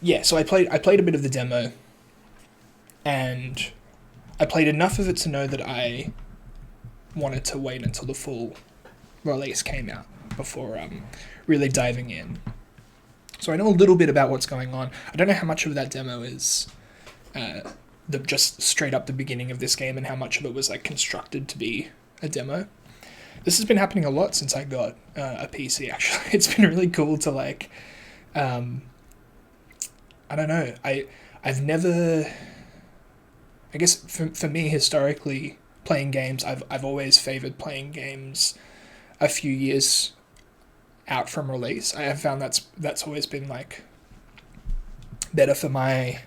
yeah, so I played a bit of the demo, and I played enough of it to know that I wanted to wait until the full release came out before really diving in. So I know a little bit about what's going on. I don't know how much of that demo is the just straight up the beginning of this game, and how much of it was like constructed to be a demo. This has been happening a lot since I got a PC. Actually, it's been really cool to like. I don't know. I've never. I guess for me historically, playing games, I've always favored playing games a few years out from release. I have found that's always been like better for my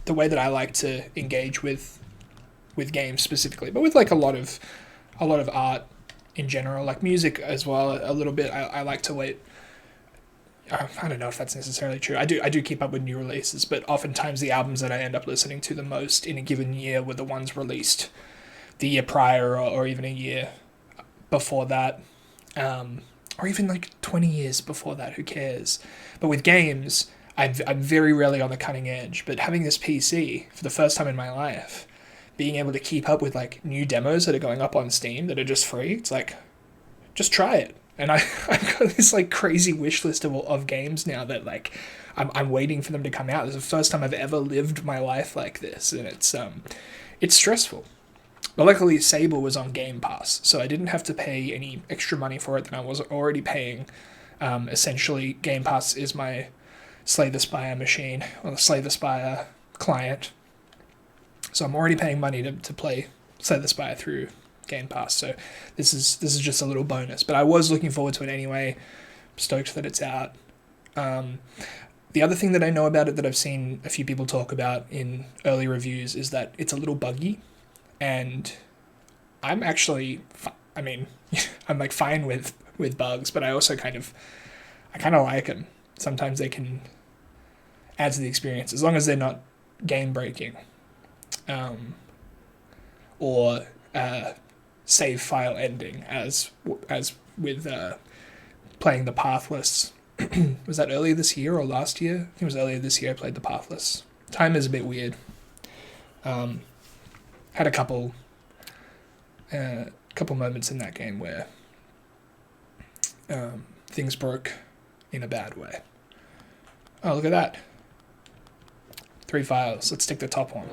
the way that I like to engage with games specifically, but with like a lot of art in general, like music as well a little bit. I like to wait. I don't know if that's necessarily true. I do keep up with new releases, but oftentimes the albums that I end up listening to the most in a given year were the ones released the year prior, or even a year before that, or even like 20 years before that. Who cares? But with games, I'm very rarely on the cutting edge. But having this PC for the first time in my life, being able to keep up with like new demos that are going up on Steam that are just free, it's like, just try it. And I've got this like crazy wish list of games now that like I'm waiting for them to come out. This is the first time I've ever lived my life like this, and it's stressful. But luckily, Sable was on Game Pass, so I didn't have to pay any extra money for it than I was already paying. Essentially, Game Pass is my Slay the Spire machine, or the Slay the Spire client. So I'm already paying money to play Slay the Spire through Game Pass. So this is just a little bonus. But I was looking forward to it anyway. I'm stoked that it's out. The other thing that I know about it that I've seen a few people talk about in early reviews is that it's a little buggy, and I'm actually, I mean, I'm like fine with bugs, but I also kind of like them. Sometimes they can add to the experience as long as they're not game breaking, or save file ending as with playing the Pathless. Was that earlier this year or last year? I think it was earlier this year I played the Pathless. Time is a bit weird. Had a couple moments in that game where things broke in a bad way. Oh, look at that. 3 files. Let's take the top one.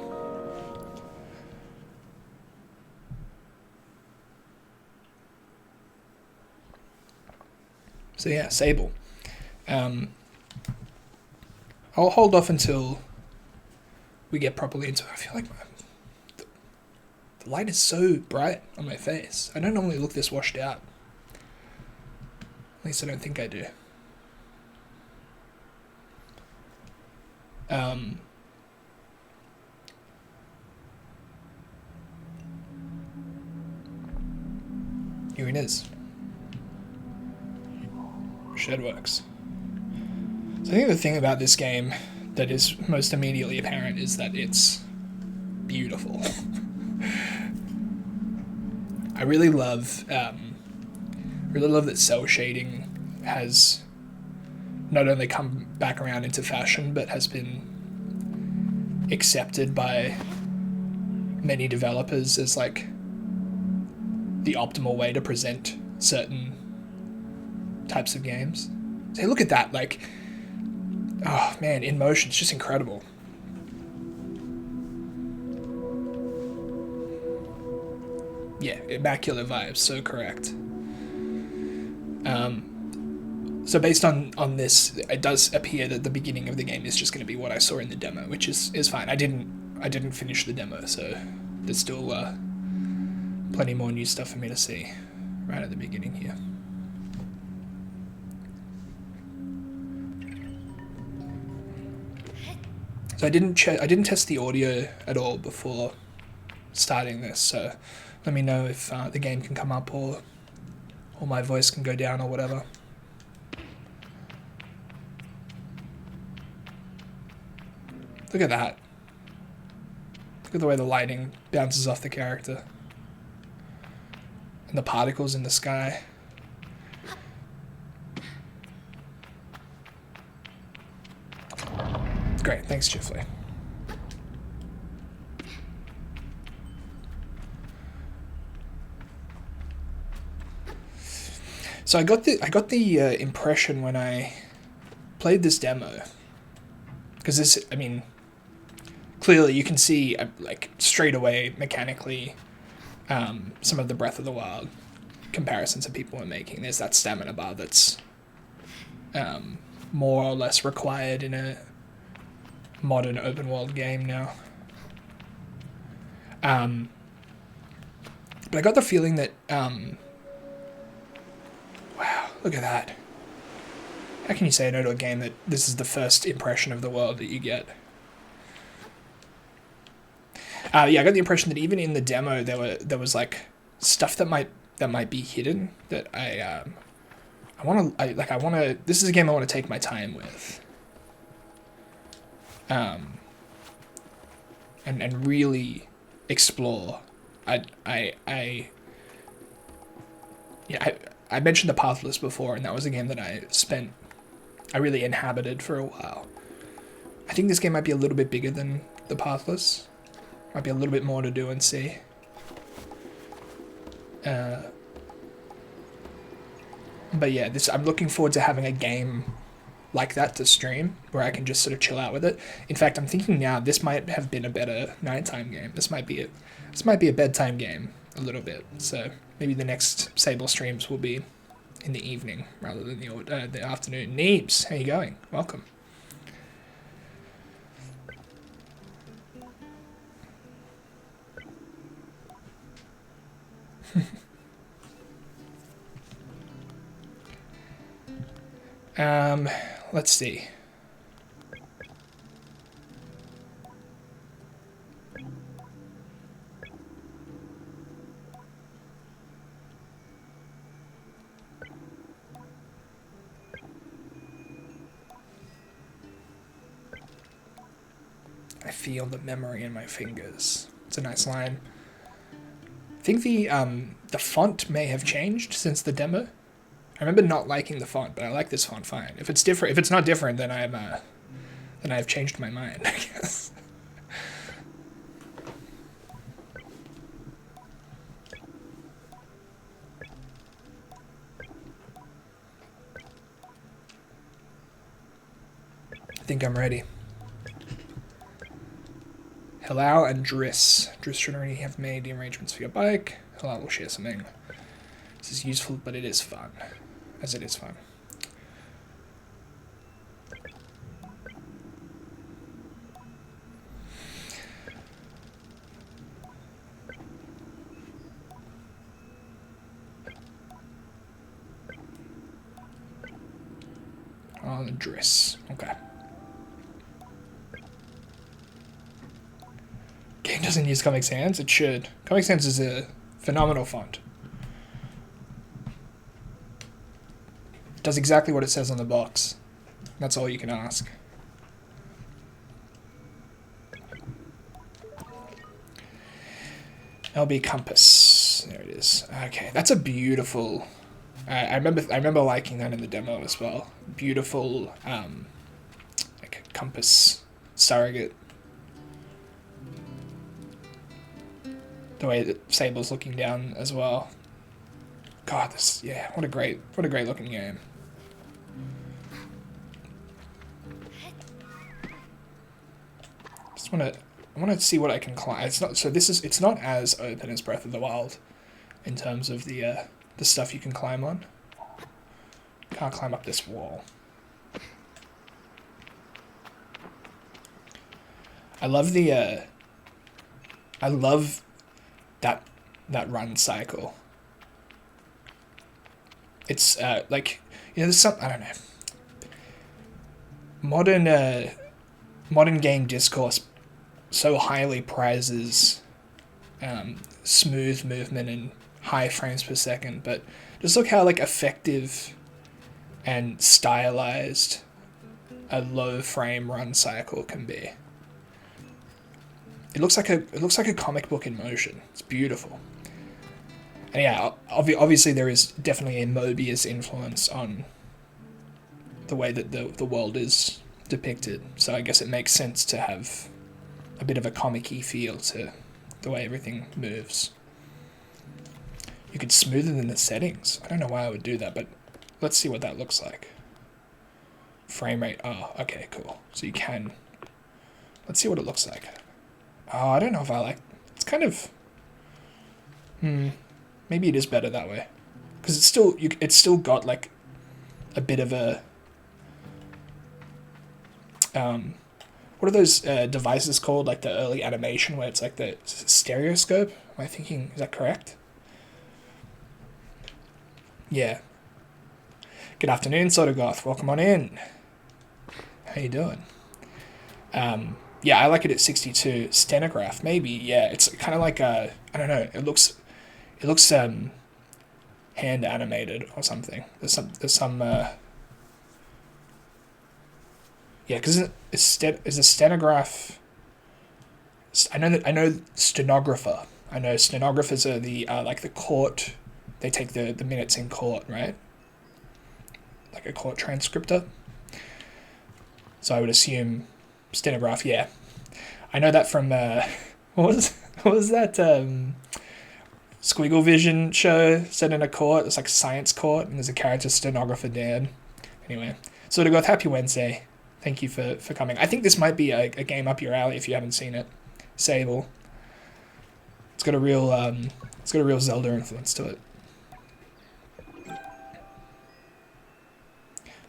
So yeah, Sable. I'll hold off until we get properly into it. I feel like the light is so bright on my face. I don't normally look this washed out. At least I don't think I do. Here it is. Shedworks. So I think the thing about this game that is most immediately apparent is that it's beautiful. I really love that cell shading has not only come back around into fashion, but has been accepted by many developers as like the optimal way to present certain types of games. So look at that, like, oh man, in motion, it's just incredible. Yeah, immaculate vibes, so correct. So based on this, it does appear that the beginning of the game is just going to be what I saw in the demo, which is fine. I didn't finish the demo, so there's still plenty more new stuff for me to see right at the beginning here. So I didn't test the audio at all before starting this, so let me know if the game can come up or my voice can go down or whatever. Look at that. Look at the way the lighting bounces off the character. And the particles in the sky. Great, thanks, Chiefly. So I got the impression when I played this demo, because this, I mean, clearly you can see like straight away mechanically some of the Breath of the Wild comparisons that people are making. There's that stamina bar that's more or less required in a modern open world game now. But I got the feeling that wow, look at that. How can you say no to a game that this is the first impression of the world that you get? Yeah, I got the impression that even in the demo there was like stuff that might be hidden that I want to. This is a game I want to take my time with. And really explore. I mentioned the Pathless before, and that was a game that I really inhabited for a while. I think this game might be a little bit bigger than the Pathless. Might be a little bit more to do and see. But yeah, I'm looking forward to having a game like that to stream, where I can just sort of chill out with it. In fact, I'm thinking now this might have been a better nighttime game. This might be a bedtime game a little bit. So maybe the next Sable streams will be in the evening rather than the afternoon. Neebs, how you going? Welcome. Let's see. I feel the memory in my fingers. It's a nice line. I think the font may have changed since the demo. I remember not liking the font, but I like this font fine. If it's different, if it's not different, then I've changed my mind, I guess. I think I'm ready. Halal and Driss. Driss should already have made the arrangements for your bike. Halal will share something. This is useful, but it is fun. As it is fun. On the Driss. Okay. Game doesn't use Comic Sans? It should. Comic Sans is a phenomenal font. It does exactly what it says on the box. That's all you can ask. LB Compass. There it is. Okay, that's a beautiful. I remember liking that in the demo as well. Beautiful, like compass surrogate. The way that Sable's looking down as well. God, what a great looking game. I want to see what I can climb. It's not as open as Breath of the Wild in terms of the stuff you can climb on. Can't climb up this wall. I love that run cycle. It's like, there's some, I don't know. Modern game discourse so highly prizes smooth movement and high frames per second, but just look how like effective and stylized a low frame run cycle can be. It looks like a comic book in motion. It's beautiful. And yeah, obviously there is definitely a Mobius influence on the way that the world is depicted. So I guess it makes sense to have a bit of a comic-y feel to the way everything moves. You could smoothen in the settings. I don't know why I would do that, but let's see what that looks like. Frame rate. Oh, okay, cool. So you can. Let's see what it looks like. Oh, I don't know if I like. It's kind of. Maybe it is better that way, because it's still got like a bit of a. What are those devices called? Like the early animation where it's like the stereoscope. Am I thinking? Is that correct? Yeah. Good afternoon, Sodagoth. Welcome on in. How you doing? Yeah, I like it at 62. Stenograph, maybe. Yeah, it's kind of like I don't know. It looks hand animated or something. There's some. Yeah, because is a stenograph. I know stenographer. I know stenographers are the like the court. They take the minutes in court, right? Like a court transcriptor. So I would assume stenograph. Yeah, I know that from what was that Squiggle Vision show set in a court? It's like a science court, and there's a character stenographer Dan. Anyway, so to go with Happy Wednesday. Thank you for coming. I think this might be a game up your alley if you haven't seen it. Sable. It's got a real Zelda influence to it.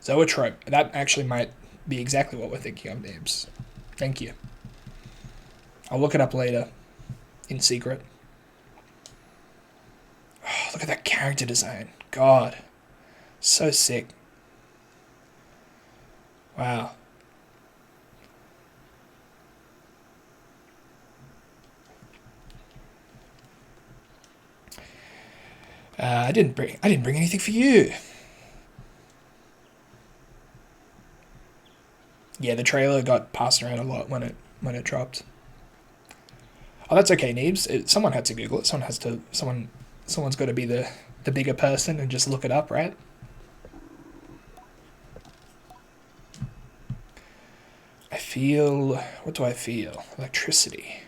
Zoetrope. That actually might be exactly what we're thinking of, names. Thank you. I'll look it up later. In secret. Oh, look at that character design. God. So sick. Wow. I didn't bring anything for you. Yeah, the trailer got passed around a lot when it dropped. Oh, that's okay, Neebs. Someone had to Google it. Someone's got to be the bigger person and just look it up, right? What do I feel? Electricity.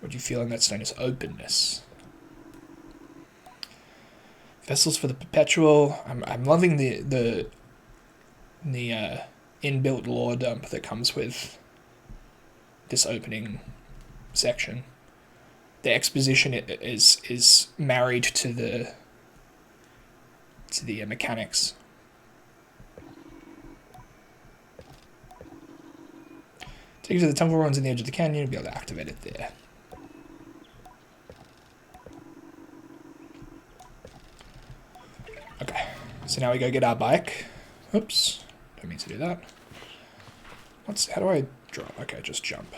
What do you feel in that stone is openness. Vessels for the perpetual. I'm loving the inbuilt lore dump that comes with this opening section. The exposition is married to the mechanics. Take you to the temple ruins in the edge of the canyon. You'll be able to activate it there. Okay, so now we go get our bike. Oops, don't mean to do that. How do I drop? Okay, just jump.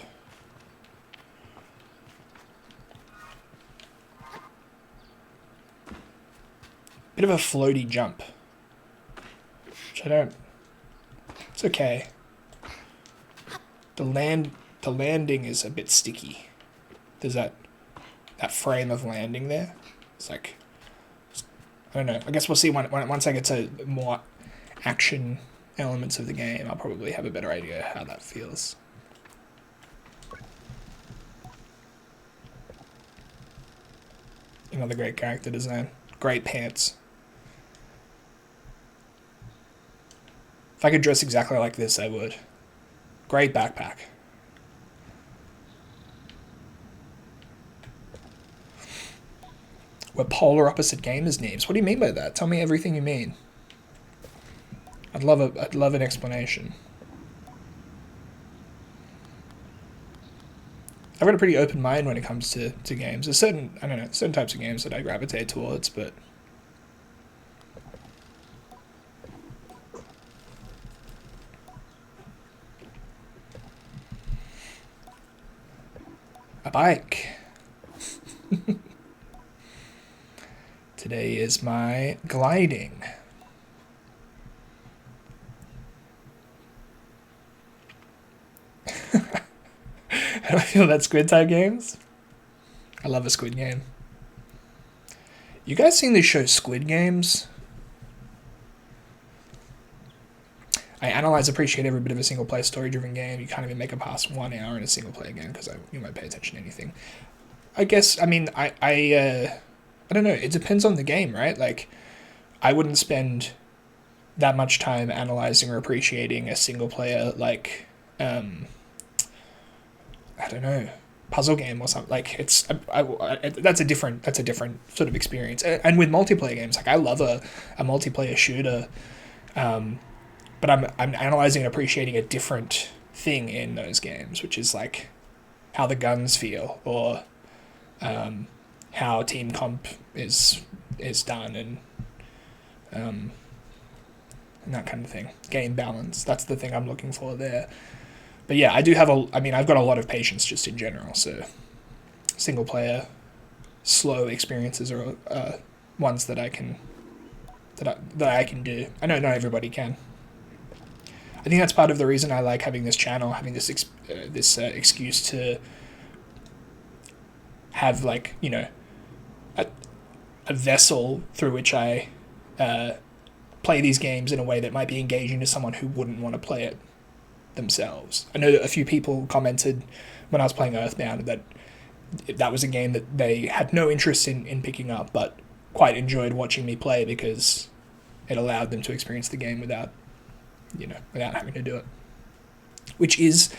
Bit of a floaty jump. Which I don't... It's okay. The landing is a bit sticky. There's that frame of landing there. It's like... I don't know. I guess we'll see once I get to more action elements of the game. I'll probably have a better idea how that feels. Another great character design. Great pants. If I could dress exactly like this, I would. Great backpack. We're polar opposite gamers' names. What do you mean by that? Tell me everything you mean. I'd love an explanation. I've got a pretty open mind when it comes to games. There's certain types of games that I gravitate towards, but a bike. Today is my gliding. How do I feel about Squid type games? I love a Squid game. You guys seen this show Squid Games? I analyze, appreciate every bit of a single player story driven game. You can't even make it past 1 hour in a single player game because you won't pay attention to anything. I guess, I mean, I don't know. It depends on the game, right? Like, I wouldn't spend that much time analyzing or appreciating a single player, like, I don't know, puzzle game or something. Like, that's a different sort of experience. And with multiplayer games, like, I love a multiplayer shooter, but I'm analyzing and appreciating a different thing in those games, which is like how the guns feel, or how team comp is done, and that kind of thing. Game balance. That's the thing I'm looking for there. But yeah, I've got a lot of patience just in general. So single player, slow experiences are ones that I can do. I know not everybody can. I think that's part of the reason I like having this channel, having this excuse to have, like, you know, a vessel through which I play these games in a way that might be engaging to someone who wouldn't want to play it themselves. I know a few people commented when I was playing Earthbound that was a game that they had no interest in picking up, but quite enjoyed watching me play because it allowed them to experience the game without having to do it. Which is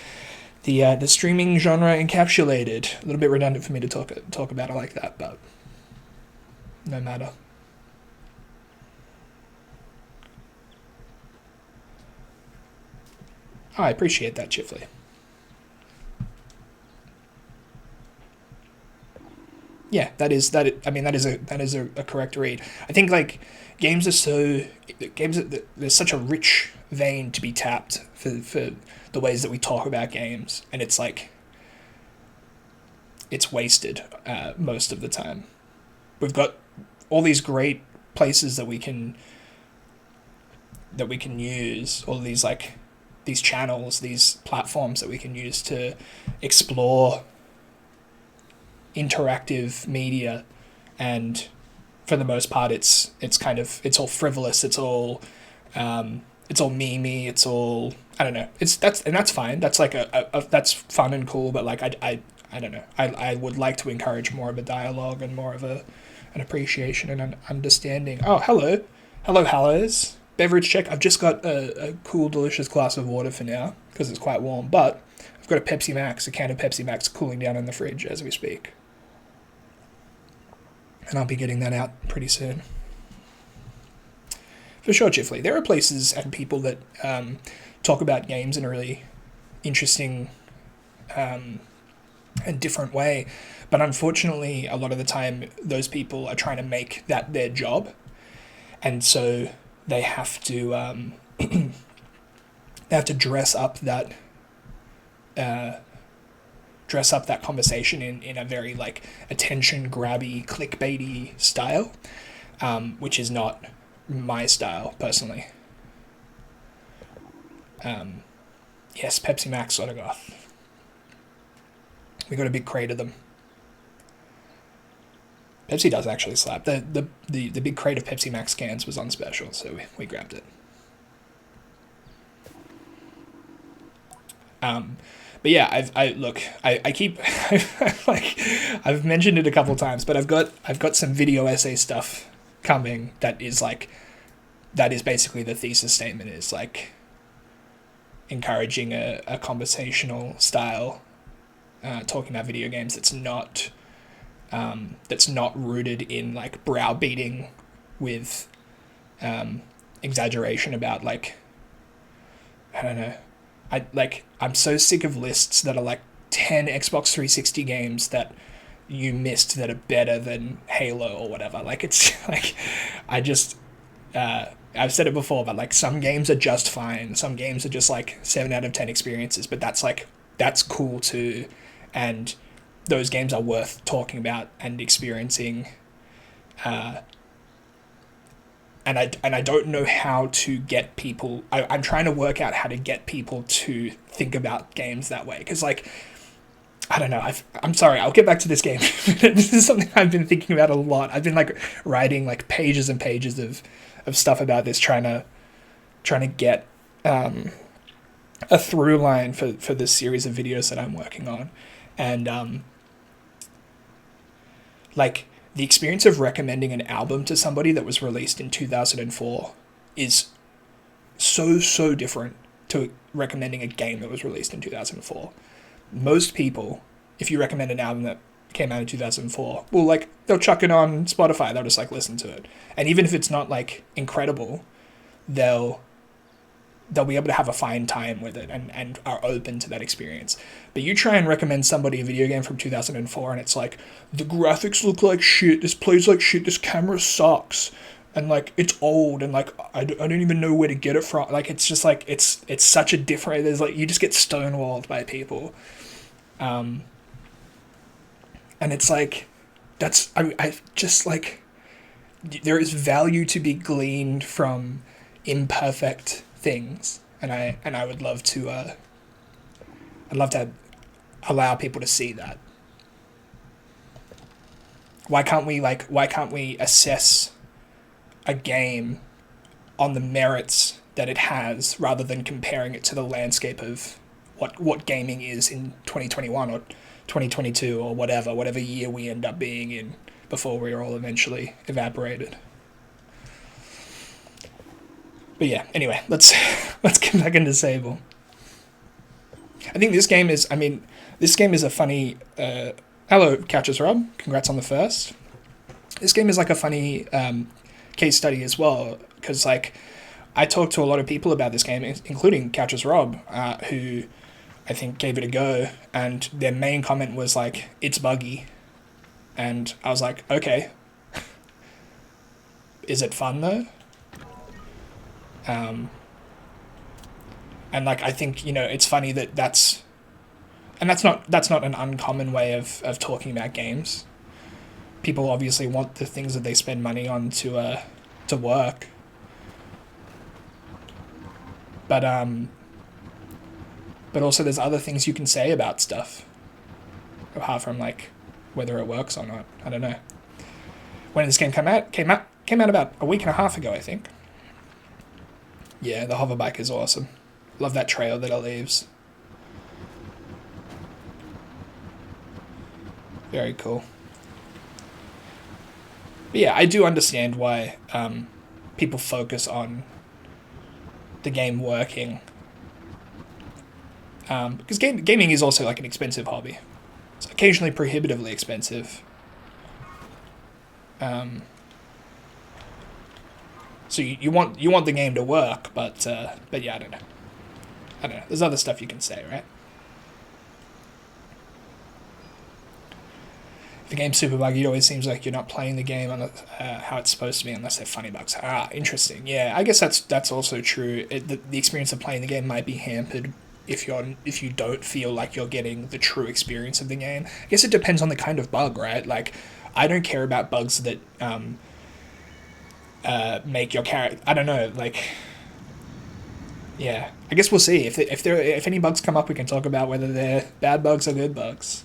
the streaming genre encapsulated. A little bit redundant for me to talk about it like that, but no matter. I appreciate that, Chifley. Yeah, that is a correct read. I think, like, there's such a rich vein to be tapped for the ways that we talk about games, and it's like it's wasted most of the time. We've got all these great places that we can use, all these, like, these channels, these platforms that we can use to explore interactive media, and for the most part it's all frivolous, it's all memey, it's all, I don't know, that's fine, that's like that's fun and cool, but like I don't know, I would like to encourage more of a dialogue and more of an appreciation and an understanding. Oh, hellos. Beverage check. I've just got a cool, delicious glass of water for now because it's quite warm, but I've got a can of Pepsi Max cooling down in the fridge as we speak. And I'll be getting that out pretty soon. For sure, Chifley. There are places and people that talk about games in a really interesting and different way, but unfortunately, a lot of the time, those people are trying to make that their job, and so they have to dress up that conversation in a very, like, attention grabby, clickbaity style, which is not my style personally. Yes, Pepsi Max autograph. We got a big crate of them. Pepsi does actually slap. The big crate of Pepsi Max cans was on special, so we grabbed it. But yeah, I keep like, I've mentioned it a couple times, but I've got some video essay stuff coming that is basically the thesis statement, is like encouraging a conversational style, talking about video games that's not rooted in, like, browbeating with exaggeration about, like, I don't know. I'm so sick of lists that are like 10 Xbox 360 games that you missed that are better than Halo or whatever. Like, it's like, I've said it before, but like, some games are just fine. Some games are just like 7 out of 10 experiences, but that's cool too. And those games are worth talking about and experiencing. And I don't know how to get people. I'm trying to work out how to get people to think about games that way. Because, like, I don't know. I'm sorry. I'll get back to this game. This is something I've been thinking about a lot. I've been, like, writing, like, pages and pages of stuff about this, trying to get a through line for this series of videos that I'm working on, and like the experience of recommending an album to somebody that was released in 2004 is so different to recommending a game that was released in 2004. Most people, if you recommend an album that came out in 2004, well, like, they'll chuck it on Spotify, they'll just like listen to it, and even if it's not like incredible, they'll be able to have a fine time with it, and are open to that experience. But you try and recommend somebody a video game from 2004 and it's like, the graphics look like shit, this plays like shit, this camera sucks, and like it's old, and like I don't even know where to get it from. Like, it's just like it's such a different, there's like, you just get stonewalled by people. And it's like, I just like, there is value to be gleaned from imperfect things, and I would love to I'd love to allow people to see that. Why can't we assess a game on the merits that it has, rather than comparing it to the landscape of what gaming is in 2021 or 2022 or whatever year we end up being in before we're all eventually evaporated. But yeah, anyway, let's get back into Sable. I think this game is a funny. Hello, Couches Rob. Congrats on the first. This game is like a funny case study as well, because like I talked to a lot of people about this game, including Couches Rob, who I think gave it a go, and their main comment was like, it's buggy. And I was like, okay. Is it fun though? And like, I think, it's funny that's not an uncommon way of talking about games. People obviously want the things that they spend money on to work. But also there's other things you can say about stuff, apart from like whether it works or not. I don't know. When did this game came out about a week and a half ago, I think. Yeah, the hover bike is awesome. Love that trail that it leaves. Very cool. But yeah, I do understand why people focus on the game working. Because gaming is also like an expensive hobby. It's occasionally prohibitively expensive. So you want the game to work, but yeah, I don't know. There's other stuff you can say, right? If the game's super buggy, it always seems like you're not playing the game on how it's supposed to be, unless they're funny bugs. Interesting. Yeah, I guess that's also true. The experience of playing the game might be hampered if you don't feel like you're getting the true experience of the game. I guess it depends on the kind of bug, right? Like, I don't care about bugs that make your character. I don't know. Like, yeah. I guess we'll see if any bugs come up. We can talk about whether they're bad bugs or good bugs.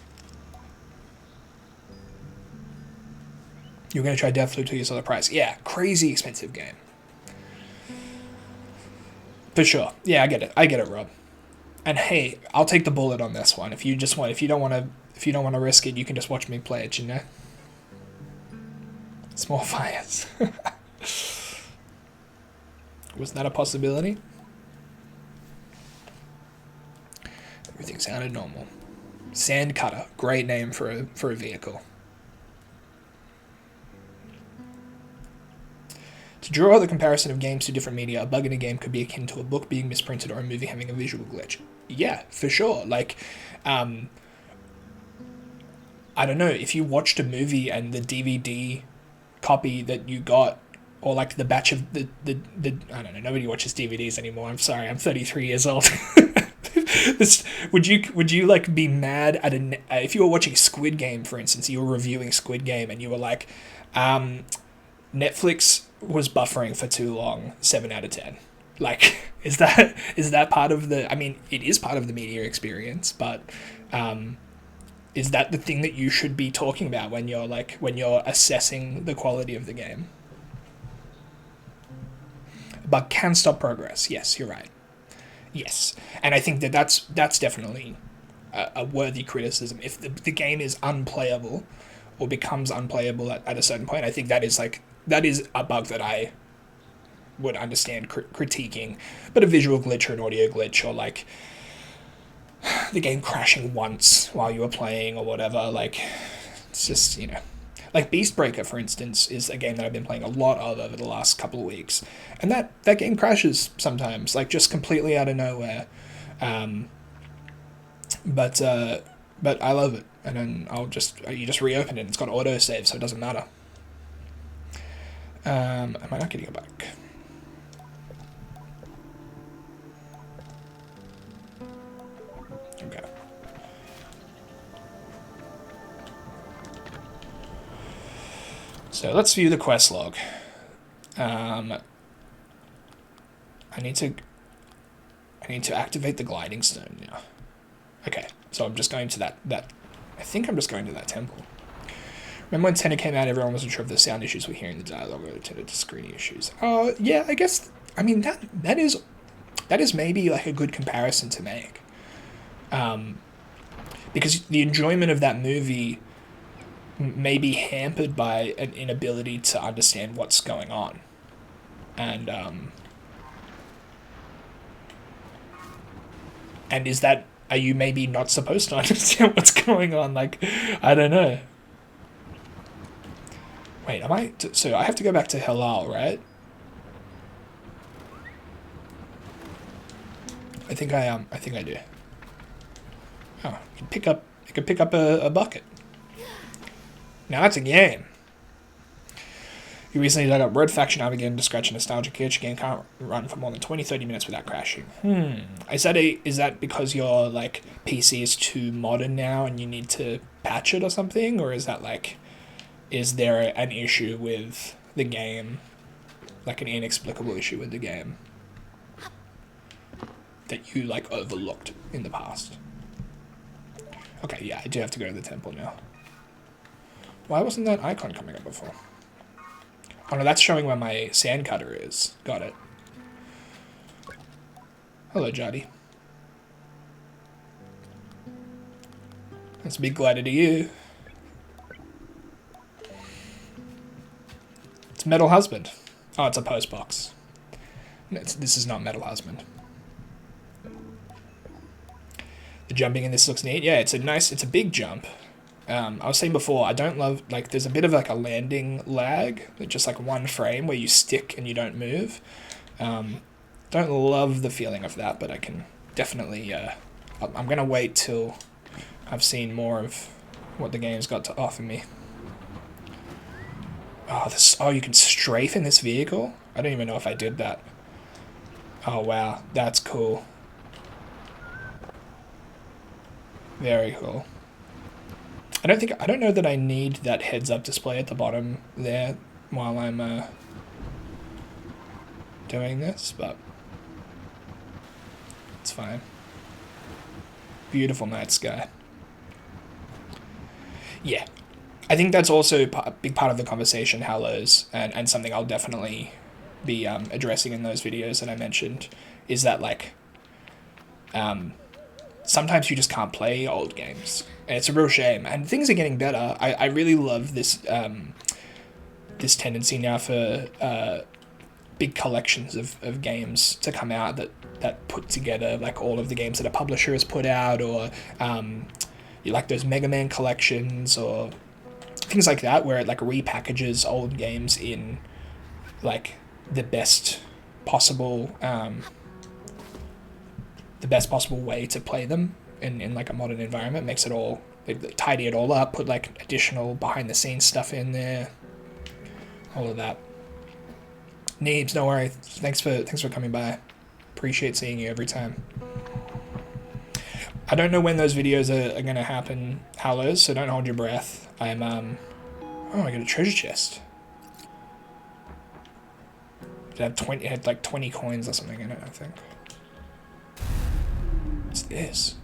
You're gonna try Deathloop to use other price. Yeah, crazy expensive game. For sure. Yeah, I get it, Rob. And hey, I'll take the bullet on this one. If you don't want to risk it, you can just watch me play it. Small fires. Was that a possibility? Everything sounded normal. Sandcutter, great name for a vehicle. To draw the comparison of games to different media, a bug in a game could be akin to a book being misprinted or a movie having a visual glitch. Yeah, for sure. Like, I don't know, if you watched a movie and the DVD copy that you got, or like the batch of the I don't know, nobody watches DVDs anymore. I'm sorry, I'm 33 years old. Would you like be mad at if you were watching Squid Game, for instance, you were reviewing Squid Game and you were like, Netflix was buffering for too long, 7 out of 10. Like, is that part of the, I mean, it is part of the media experience, but is that the thing that you should be talking about when you're assessing the quality of the game? But can stop progress. Yes, you're right. Yes, and I think that that's definitely a worthy criticism. If the game is unplayable or becomes unplayable at a certain point, I think that is a bug that I would understand critiquing. But a visual glitch or an audio glitch or like the game crashing once while you were playing or whatever, like it's just, you know. Like Beastbreaker, for instance, is a game that I've been playing a lot of over the last couple of weeks, and that game crashes sometimes, like just completely out of nowhere. Um, but I love it, and then you just reopen it. And it's got autosave, so it doesn't matter. Am I not getting it back? Okay. So let's view the quest log. I need to activate the gliding stone now. Okay, so I'm just going to that. I think I'm just going to that temple. Remember when Tenor came out, everyone wasn't sure if the sound issues were hearing the dialogue or attended to screen issues. Yeah, I guess. I mean that is maybe like a good comparison to make. Because the enjoyment of that movie may be hampered by an inability to understand what's going on, and is that, are you maybe not supposed to understand what's going on? Like, I don't know. Wait, so I have to go back to Halal, right? I think I do. Oh, you can pick up a bucket. Now that's a game. You recently dug up Road Faction now began to scratch a nostalgic itch. Game can't run for more than 20-30 minutes without crashing. Is that because your like PC is too modern now and you need to patch it or something? Or is that like, is there an issue with the game? Like an inexplicable issue with the game that you like overlooked in the past? Okay, yeah, I do have to go to the temple now. Why wasn't that icon coming up before? Oh no, that's showing where my sand cutter is. Got it. Hello, Jotty. That's a big glider to you. It's Metal Husband. Oh, it's a post box. This is not Metal Husband. The jumping in this looks neat. Yeah, it's a big jump. I was saying before, I don't love, like, there's a bit of like a landing lag, just like one frame where you stick and you don't move. Don't love the feeling of that, but I can definitely, I'm going to wait till I've seen more of what the game's got to offer me. Oh, you can strafe in this vehicle? I don't even know if I did that. Oh, wow, that's cool. Very cool. I don't know that I need that heads-up display at the bottom there while I'm doing this, but it's fine. Beautiful night sky. Yeah, I think that's also a big part of the conversation, Hallows, and something I'll definitely be addressing in those videos that I mentioned, is that like sometimes you just can't play old games. And it's a real shame. And things are getting better. I really love this this tendency now for big collections of games to come out that put together like all of the games that a publisher has put out, or you like those Mega Man collections or things like that, where it like repackages old games in like the best possible way to play them in like a modern environment. Makes it all, they tidy it all up, put like additional behind the scenes stuff in there, all of that. Neebs, don't worry. Thanks for coming by. Appreciate seeing you every time. I don't know when those videos are gonna happen, Hallows, so don't hold your breath. I'm oh, I got a treasure chest. It had like 20 coins or something in it, I think. What's this?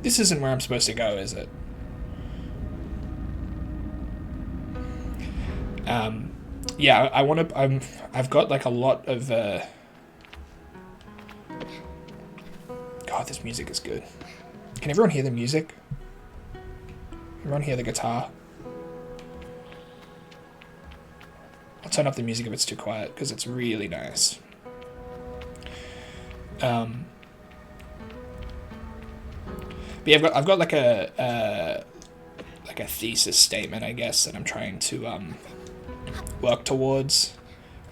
This isn't where I'm supposed to go, is it? Yeah, I want to. I've got like a lot of. Oh, this music is good. Can everyone hear the music? Everyone hear the guitar? I'll turn up the music if it's too quiet because it's really nice. But yeah, I've got like a thesis statement, I guess, that I'm trying to work towards.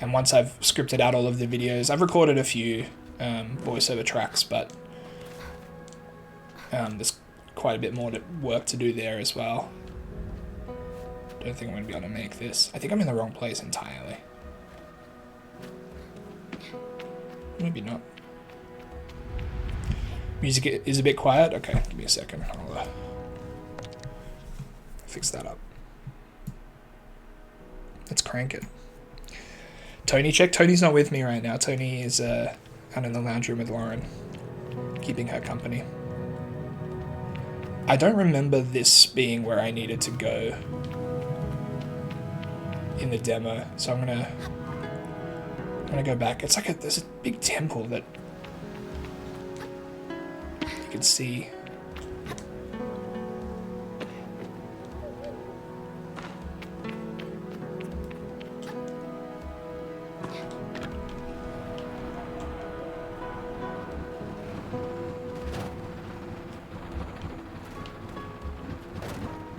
And once I've scripted out all of the videos, I've recorded a few voiceover tracks, but there's quite a bit more work to do there as well. Don't think I'm going to be able to make this. I think I'm in the wrong place entirely. Maybe not. Music is a bit quiet. Okay, give me a second. I'll fix that up. Let's crank it. Tony, check. Tony's not with me right now. Tony is out in the lounge room with Lauren, keeping her company. I don't remember this being where I needed to go in the demo, so I'm gonna go back. It's like there's a big temple that you can see.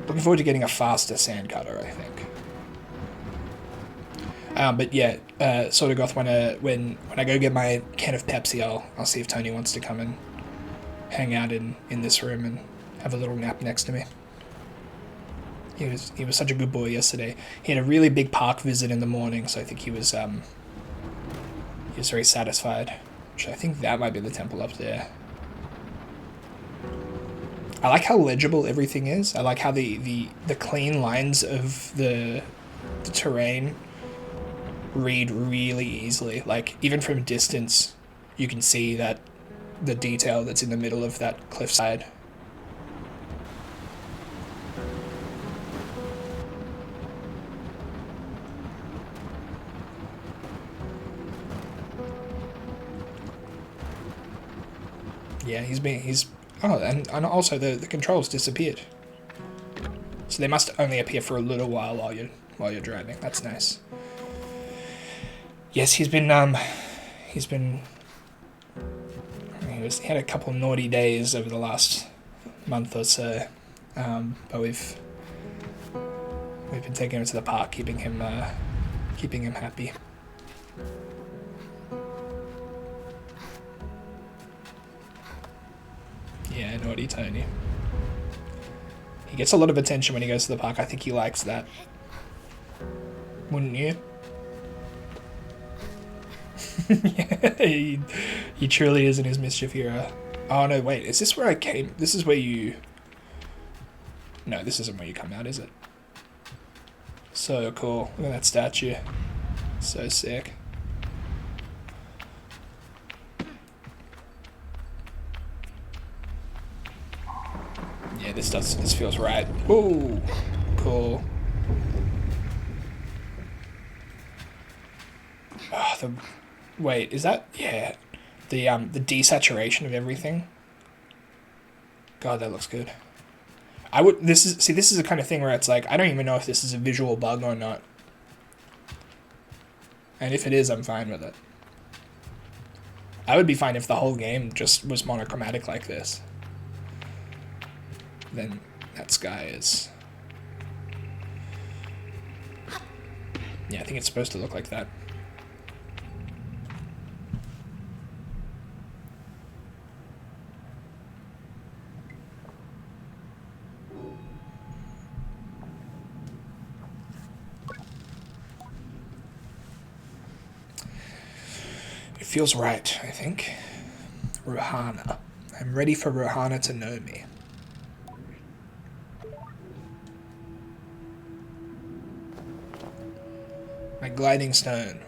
Looking forward to getting a faster sand cutter, I think. But yeah, sort of goth, when I go get my can of Pepsi, I'll see if Tony wants to come and hang out in this room and have a little nap next to me. He was such a good boy yesterday. He had a really big park visit in the morning, so I think he was very satisfied. Which I think that might be the temple up there. I like how legible everything is. I like how the clean lines of the terrain read really easily. Like, even from distance, you can see that the detail that's in the middle of that cliffside. Yeah, he's oh, and also the controls disappeared. So they must only appear for a little while while you're driving. That's nice. Yes, he had a couple naughty days over the last month or so, but we've been taking him to the park, keeping him happy. Yeah, naughty Tony. He gets a lot of attention when he goes to the park. I think he likes that. Wouldn't you? Yeah, he truly is in his mischief era. Oh no, wait, is this where I came? This is where you... No, this isn't where you come out, is it? So cool. Look at that statue. So sick. Yeah, this feels right. Ooh, cool. Oh, wait, is that... Yeah. The desaturation of everything. God, that looks good. This is the kind of thing where it's like, I don't even know if this is a visual bug or not. And if it is, I'm fine with it. I would be fine if the whole game just was monochromatic like this. Then that sky is... Yeah, I think it's supposed to look like that. It feels right, I think. Rohana. I'm ready for Rohana to know me. My gliding stone.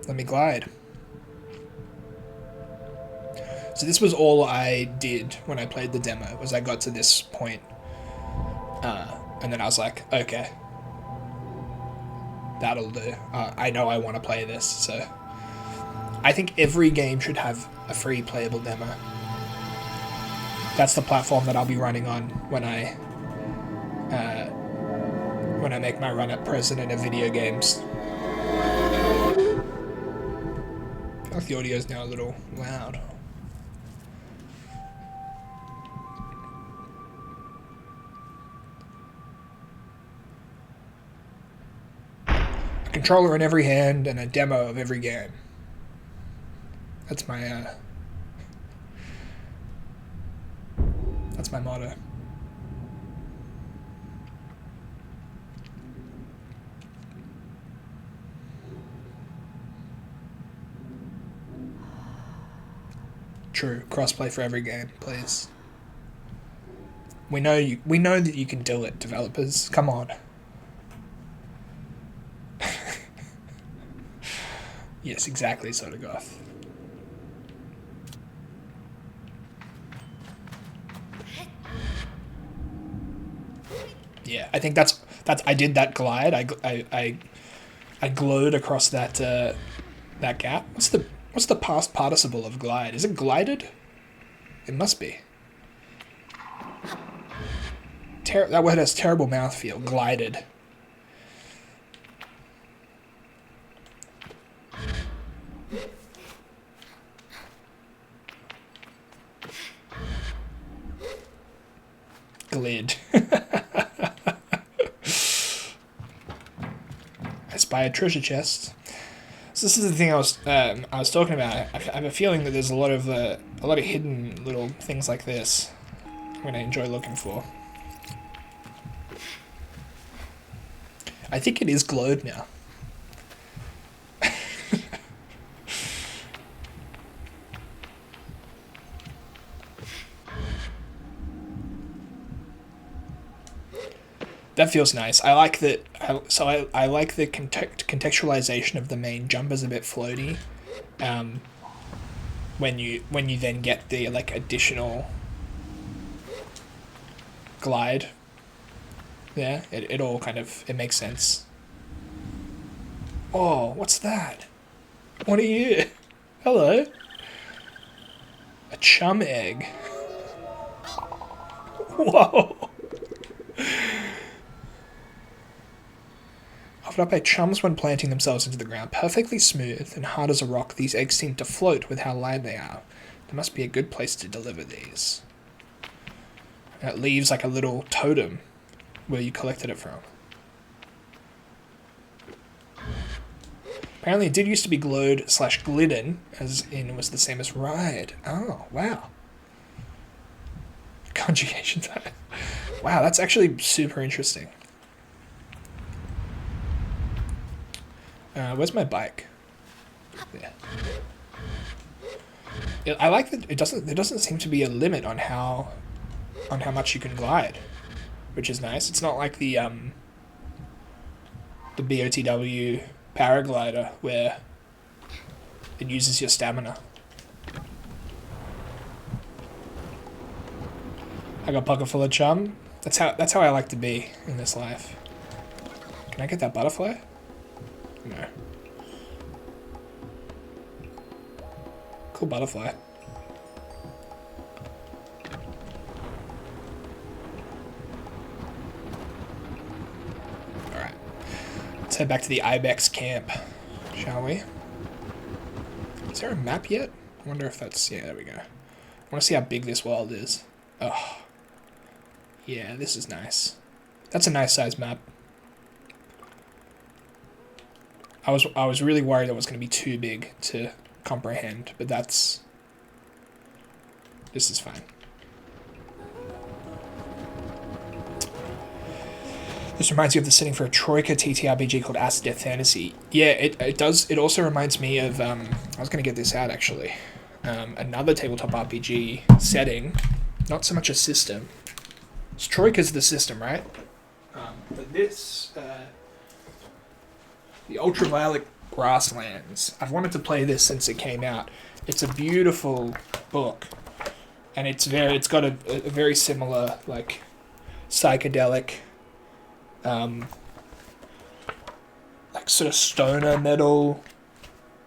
Let me glide. So this was all I did when I played the demo, was I got to this point. And then I was like, okay. that'll do. I know I want to play this, so I think every game should have a free playable demo. That's the platform that I'll be running on when I make my run at president of video games. I feel like the audio is now a little loud. A controller in every hand and a demo of every game. That's my motto. True, crossplay for every game, please. We know that you can do it, developers. Come on. Yes, exactly, Sodagoth. Yeah, I think that's I did that glide. I glowed across that that gap. What's the past participle of glide? Is it glided? It must be. That word has terrible mouthfeel. Glided. Glid. I spy a treasure chest. So this is the thing I was talking about. I have a feeling that there's a lot of hidden little things like this I'm gonna enjoy looking for. I think it is glowed now. That feels nice. I like that. I like the contextualization of the main jump is a bit floaty. When you then get the like additional glide. Yeah, it all kind of it makes sense. Oh, what's that? What are you? Hello. A chum egg. Whoa. Offered up by chums when planting themselves into the ground. Perfectly smooth and hard as a rock, these eggs seem to float with how light they are. There must be a good place to deliver these. And it leaves like a little totem where you collected it from. Apparently it did used to be glowed / glidden, as in was the same as ride. Oh, wow. Conjugation time. Wow, that's actually super interesting. Where's my bike? Yeah. I like that there doesn't seem to be a limit on how much you can glide, which is nice. It's not like the BOTW paraglider where it uses your stamina. I got a pocket full of chum. That's how I like to be in this life. Can I get that butterfly? No. Cool butterfly. Alright. Let's head back to the Ibex camp, shall we? Is there a map yet? I wonder if that's... Yeah, there we go. I want to see how big this world is. Oh. Yeah, this is nice. That's a nice size map. I was really worried it was going to be too big to comprehend, but this is fine. This reminds me of the setting for a Troika TTRPG called Acid Death Fantasy. Yeah, it does. It also reminds me of I was going to get this out actually. Another tabletop RPG setting, not so much a system. Troika's the system, right? But this. The Ultraviolet Grasslands. I've wanted to play this since it came out. It's a beautiful book, and it's got a very similar like psychedelic, like like sort of stoner metal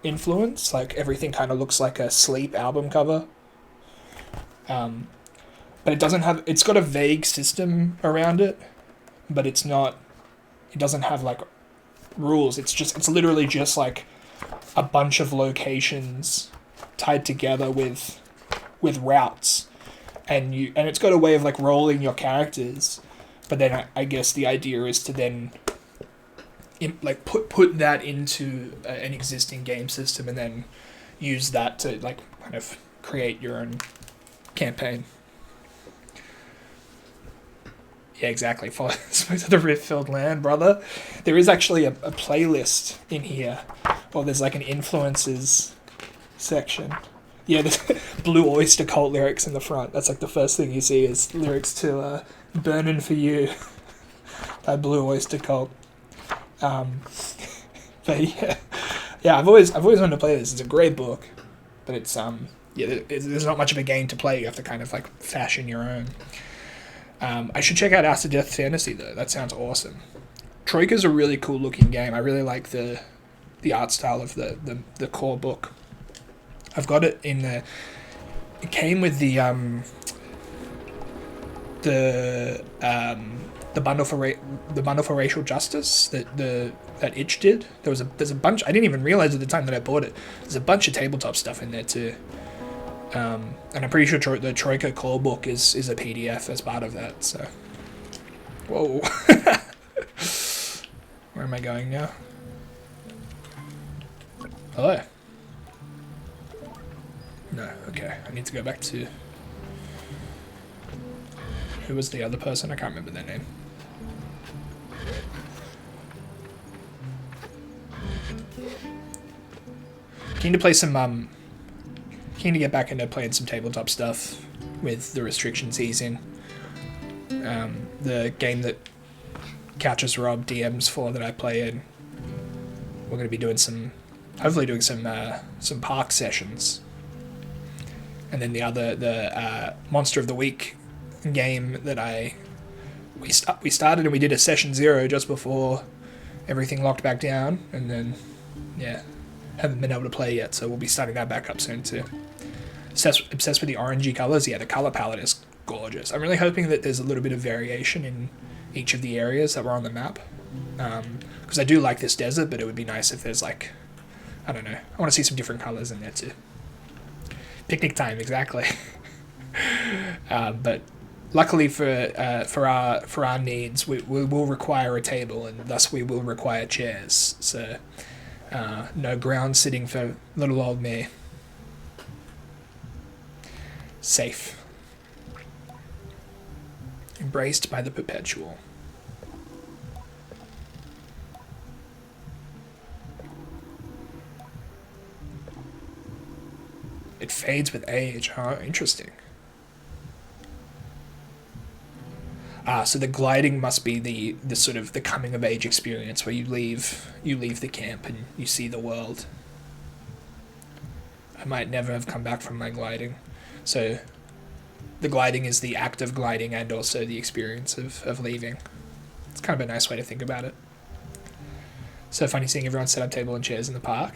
influence. Like everything kind of looks like a Sleep album cover. But it doesn't have. It's got a vague system around it, but it's not. It doesn't have like rules. It's literally just like a bunch of locations tied together with routes, and it's got a way of like rolling your characters. But then I guess the idea is to then like put that into an existing game system and then use that to like kind of create your own campaign. Yeah, exactly. Follow to the rift-filled land, brother. There is actually a playlist in here, or there's like an influences section. Yeah, there's Blue Oyster Cult lyrics in the front. That's like the first thing you see is lyrics to "Burnin' for You" by Blue Oyster Cult. But yeah, I've always wanted to play this. It's a great book, but it's there's not much of a game to play. You have to kind of like fashion your own. I should check out Acid Death Fantasy though. That sounds awesome. Troika's a really cool looking game. I really like the art style of the core book. I've got it in the. It came with the bundle for racial justice that Itch did. There's a bunch. I didn't even realize at the time that I bought it. There's a bunch of tabletop stuff in there too. And I'm pretty sure the Troika core book is a PDF as part of that. So, whoa, where am I going now? Hello. No, okay. I need to go back to. Who was the other person? I can't remember their name. Keen to play some Keen to get back into playing some tabletop stuff with the restrictions easing. The game that Couches Rob DMs for that I play in, we're going to be doing hopefully doing some park sessions. And then the Monster of the Week game that we started and we did a session 0 just before everything locked back down, and then haven't been able to play yet, so we'll be starting that back up soon too. Obsessed with the orangey colors. Yeah, the color palette is gorgeous. I'm really hoping that there's a little bit of variation in each of the areas that were on the map, because I do like this desert, but it would be nice if there's like, I don't know, I want to see some different colors in there too. Picnic time, exactly. But luckily for our needs, we will require a table, and thus we will require chairs. So no ground sitting for little old me. Safe. Embraced by the perpetual. It fades with age, huh? Interesting. So the gliding must be the sort of the coming of age experience where you leave the camp and you see the world. I might never have come back from my gliding. So the gliding is the act of gliding and also the experience of leaving. It's kind of a nice way to think about it. So funny seeing everyone set up table and chairs in the park.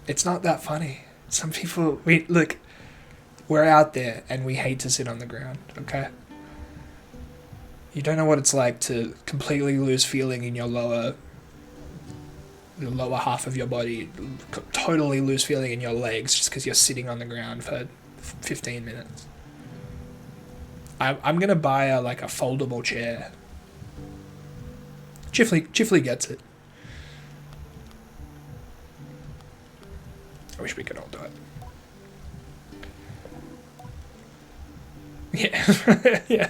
It's not that funny. Some people, we're out there and we hate to sit on the ground, okay? You don't know what it's like to completely lose feeling in the lower half of your body, totally lose feeling in your legs just because you're sitting on the ground for 15 minutes. I'm gonna buy a foldable chair. Chifley gets it. I wish we could all do it. Yeah.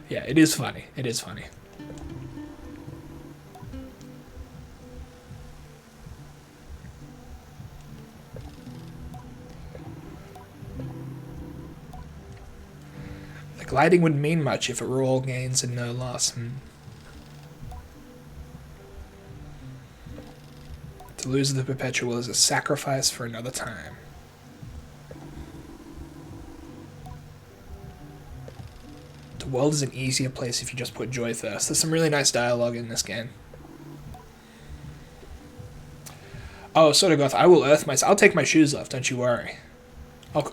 Yeah, it is funny. It is funny. The gliding wouldn't mean much if it were all gains and no loss. To lose the perpetual is a sacrifice for another time. The world is an easier place if you just put joy first. There's some really nice dialogue in this game. Oh, sort of goth. I will earth myself. I'll take my shoes off. Don't you worry.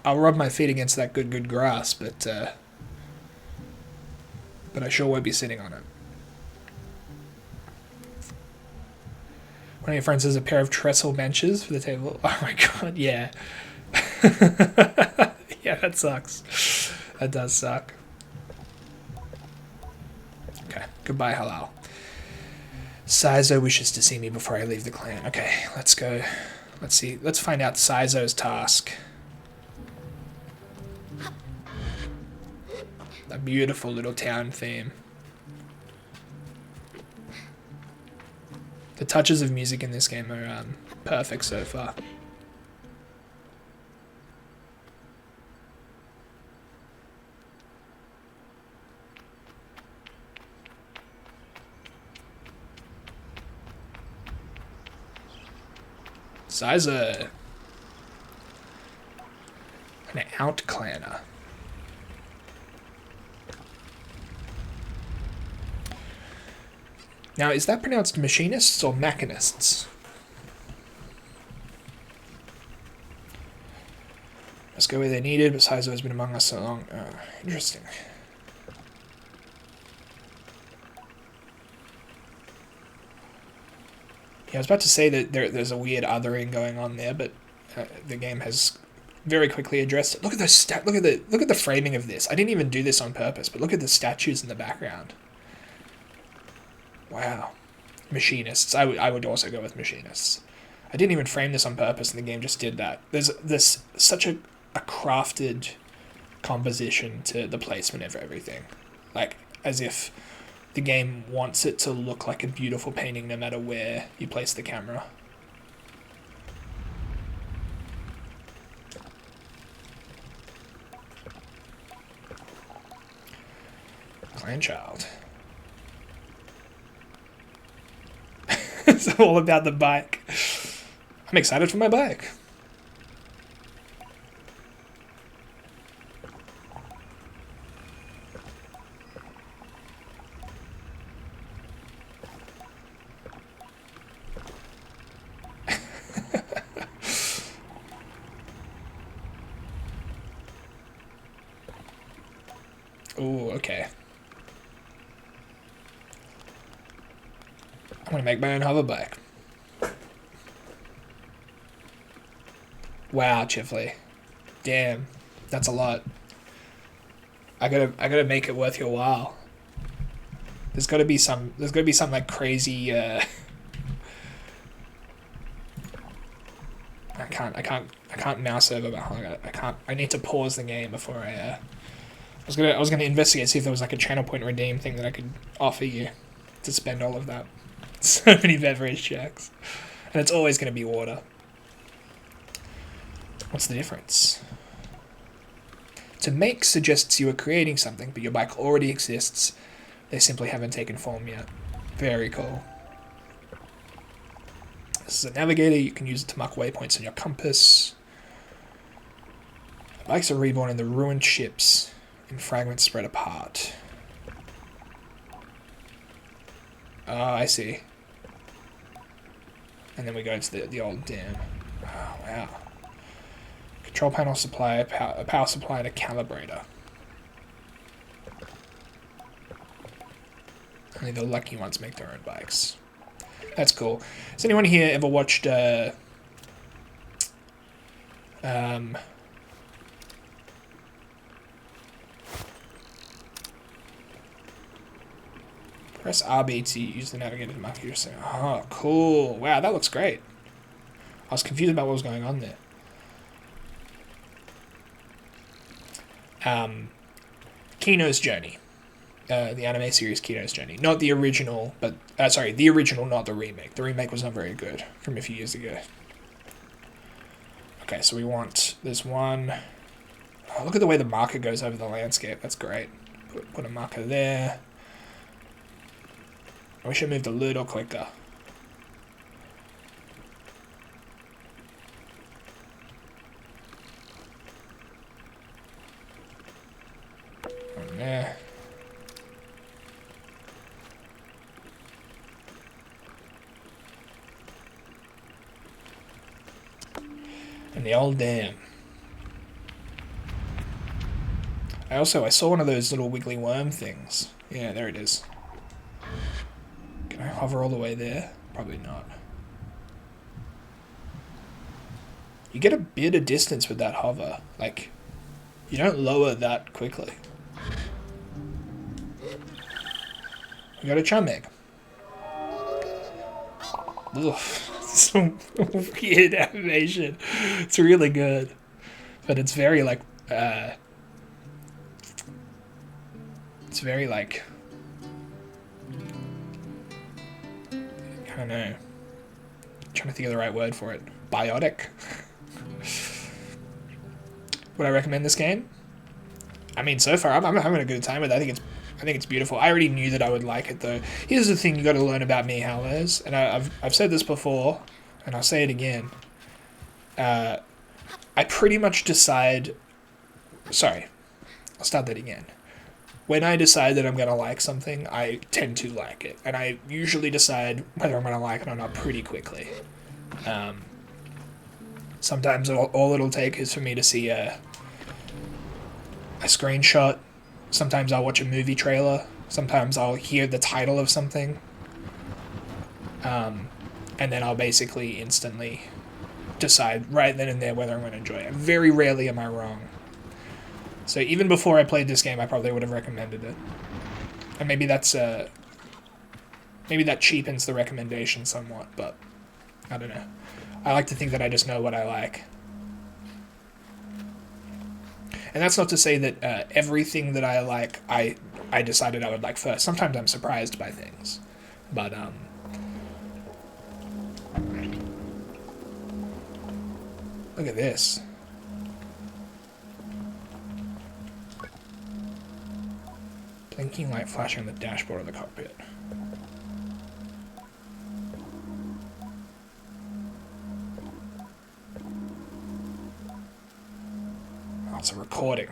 I'll rub my feet against that good grass, but I sure won't be sitting on it. One of your friends has a pair of trestle benches for the table. Oh my god, yeah. Yeah, that sucks. That does suck. Okay, goodbye, Halal. Saizo wishes to see me before I leave the clan. Okay, let's go. Let's see. Let's find out Saizo's task. A beautiful little town theme. The touches of music in this game are perfect so far. Saizo. An outclanner. Now, is that pronounced machinists or mechanists? Let's go where they're needed, but Saizo has been among us so long. Oh, interesting. Yeah, I was about to say that there's a weird othering going on there, but the game has very quickly addressed it. Look at those look at the framing of this. I didn't even do this on purpose, but look at the statues in the background. Wow. Machinists. I would also go with machinists. I didn't even frame this on purpose, and the game just did that. There's such a crafted composition to the placement of everything. Like, as if the game wants it to look like a beautiful painting no matter where you place the camera. Clanchild. It's all about the bike. I'm excited for my bike. Ooh, okay. I'm gonna make my own hover bike. Wow, Chifley. Damn, that's a lot. I gotta make it worth your while. There's gotta be some like crazy. I can't mouse over. I need to pause the game before I was gonna investigate, see if there was like a channel point redeem thing that I could offer you to spend all of that. So many beverage checks, and it's always gonna be water. What's the difference? To make suggests you are creating something, but your bike already exists. They simply haven't taken form yet. Very cool. This is a navigator. You can use it to mark waypoints on your compass. Bikes are reborn in the ruined ships, in fragments spread apart. Oh, I see. And then we go into the old dam. Oh, wow. Control panel supply, a power supply, and a calibrator. Only the lucky ones make their own bikes. That's cool. Has anyone here ever watched press RB to use the navigator to mark your saying, oh, cool. Wow, that looks great. I was confused about what was going on there. Kino's Journey. The anime series Kino's Journey. Not the original, but... sorry, the original, not the remake. The remake was not very good from a few years ago. Okay, so we want... There's one... Oh, look at the way the marker goes over the landscape. That's great. Put a marker there. I wish I moved a little quicker. One there. And the old dam. I saw one of those little wiggly worm things. Yeah, there it is. Can I hover all the way there? Probably not. You get a bit of distance with that hover. Like, you don't lower that quickly. We got a chum egg. Ugh, some weird animation. It's really good. But it's very like, it's very like, I don't know. I'm trying to think of the right word for it. Biotic. Would I recommend this game? I mean, so far I'm having a good time with it. I think it's beautiful. I already knew that I would like it though. Here's the thing you got to learn about me, Howlers, and I've said this before, and I'll say it again. I pretty much decide. Sorry, I'll start that again. When I decide that I'm gonna like something, I tend to like it, and I usually decide whether I'm gonna like it or not pretty quickly. Sometimes all it'll take is for me to see a screenshot. Sometimes I'll watch a movie trailer. Sometimes I'll hear the title of something. And then I'll basically instantly decide right then and there whether I'm going to enjoy it. Very rarely am I wrong. So even before I played this game, I probably would have recommended it. And maybe that's maybe that cheapens the recommendation somewhat, but I don't know. I like to think that I just know what I like. And that's not to say that everything that I like, I decided I would like first. Sometimes I'm surprised by things. But, look at this. Blinking light flashing on the dashboard of the cockpit. Oh, it's a recording.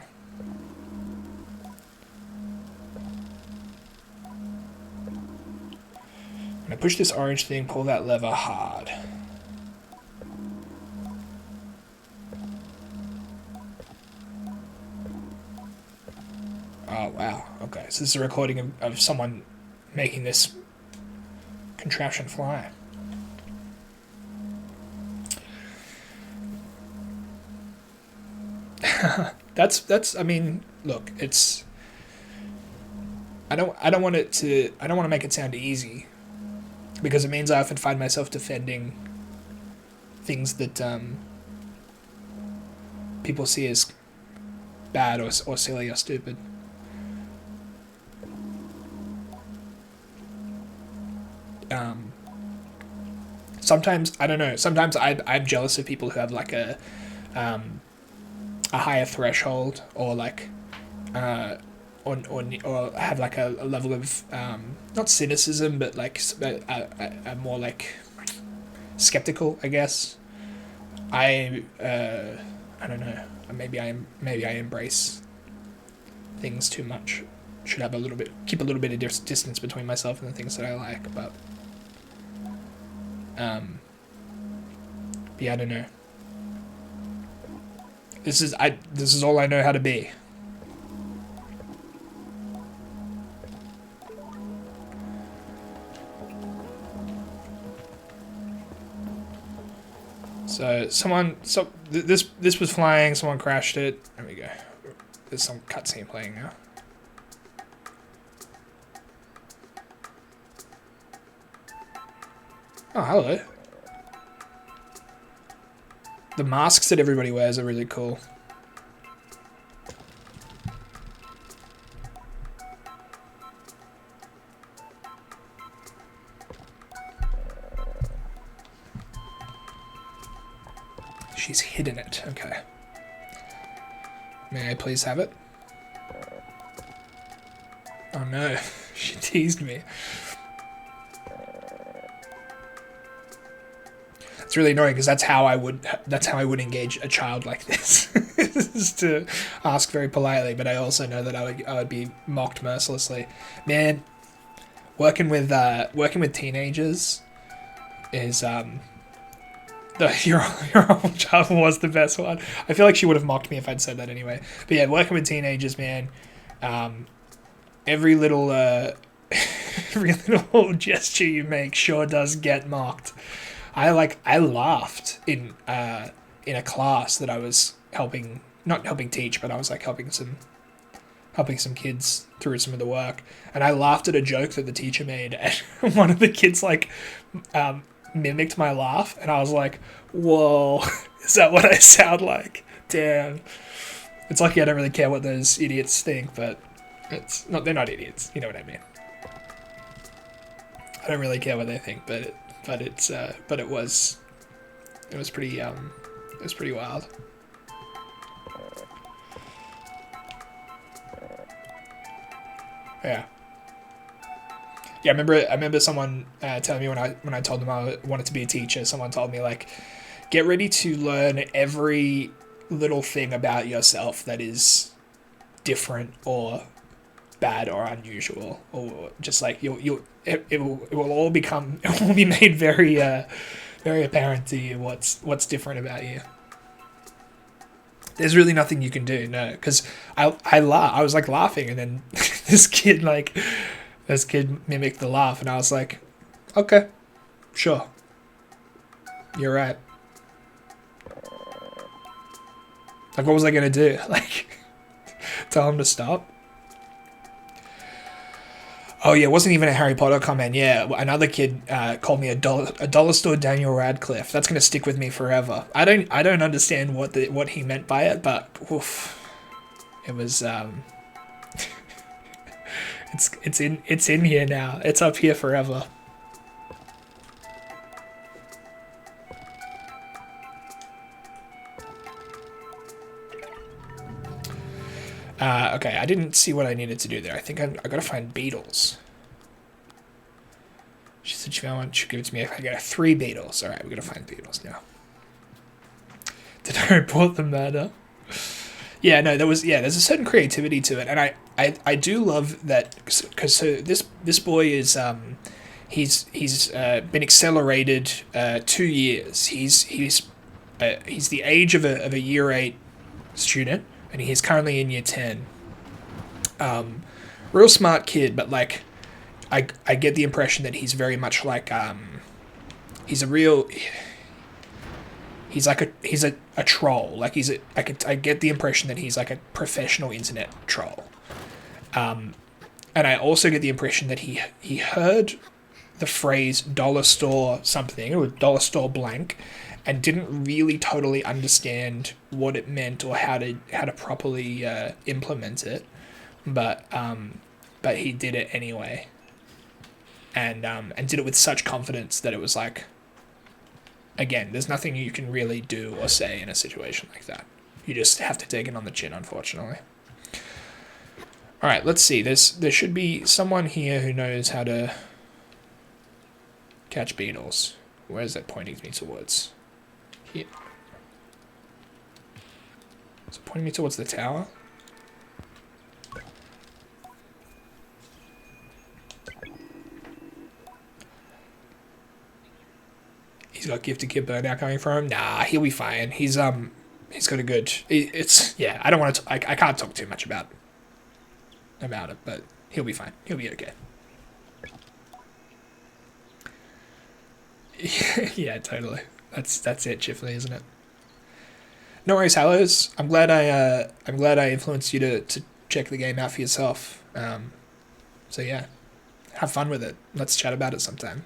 When I push this orange thing, pull that lever hard. Oh, wow. Okay, so this is a recording of someone making this contraption fly. That's I mean, look, it's I don't want to make it sound easy, because it means I often find myself defending things that people see as bad or silly or stupid. Sometimes I don't know. Sometimes I'm jealous of people who have like a higher threshold, or like or have like a level of not cynicism, but like a more like skeptical, I guess. I don't know. Maybe I embrace things too much. Should have keep a little bit of distance between myself and the things that I like, but yeah, I don't know. This is all I know how to be. So this was flying. Someone crashed it. There we go. There's some cutscene playing now. Oh, hello. The masks that everybody wears are really cool. She's hidden it. Okay. May I please have it? Oh no, she teased me. It's really annoying because that's how I would engage a child like this, is to ask very politely. But I also know that I would be mocked mercilessly. Man, working with teenagers is Your own child was the best one. I feel like she would have mocked me if I'd said that anyway. But yeah, working with teenagers, man, um, every little every little gesture you make sure does get mocked. I laughed in a class that I was helping, not helping teach, but I was like helping some kids through some of the work, and I laughed at a joke that the teacher made, and one of the kids like mimicked my laugh, and I was like, "Whoa, is that what I sound like? Damn!" It's lucky I don't really care what those idiots think, but it's not. They're not idiots. You know what I mean? I don't really care what they think, but it was pretty wild. Yeah. Yeah, I remember someone telling me when I told them I wanted to be a teacher. Someone told me like, get ready to learn every little thing about yourself that is different or bad or unusual, or just like it will all become it will be made very apparent to you what's different about you. There's really nothing you can do, no, because I was like laughing, and then this kid like this kid mimicked the laugh, and I was like, okay, sure, you're right. Like, what was I gonna do? Like, tell him to stop? Oh yeah, it wasn't even a Harry Potter comment. Yeah, another kid called me a dollar store Daniel Radcliffe. That's gonna stick with me forever. I don't understand what he meant by it, but oof, it was it's in here now. It's up here forever. Okay, I didn't see what I needed to do there. I think I gotta find beetles. She said she found one. She'd give it to me. I got 3 beetles. All right, we gotta find beetles now. Did I report the murder? Yeah, no, there's a certain creativity to it, and I do love that because so this boy is he's been accelerated 2 years. He's the age of a year 8 student, and he's currently in year 10. Real smart kid, but like I get the impression that he's very much like he's a real he's a troll. Like I get the impression that he's like a professional internet troll. And I also get the impression that he heard the phrase dollar store something or dollar store blank, and didn't really totally understand what it meant or how to properly implement it, but he did it anyway, and did it with such confidence that it was like, again, there's nothing you can really do or say in a situation like that. You just have to take it on the chin, unfortunately. All right, let's see. There should be someone here who knows how to catch beetles. Where is that pointing me towards? Here. Is it pointing me towards the tower? He's got gifted kid burnout coming from him. Nah, he'll be fine. He's got a good. It's yeah. I don't want to. I can't talk too much about it, but he'll be fine. He'll be okay. Yeah, totally. That's it, Chifley, isn't it? No worries, Hallows. I'm glad I influenced you to check the game out for yourself. So yeah, have fun with it. Let's chat about it sometime.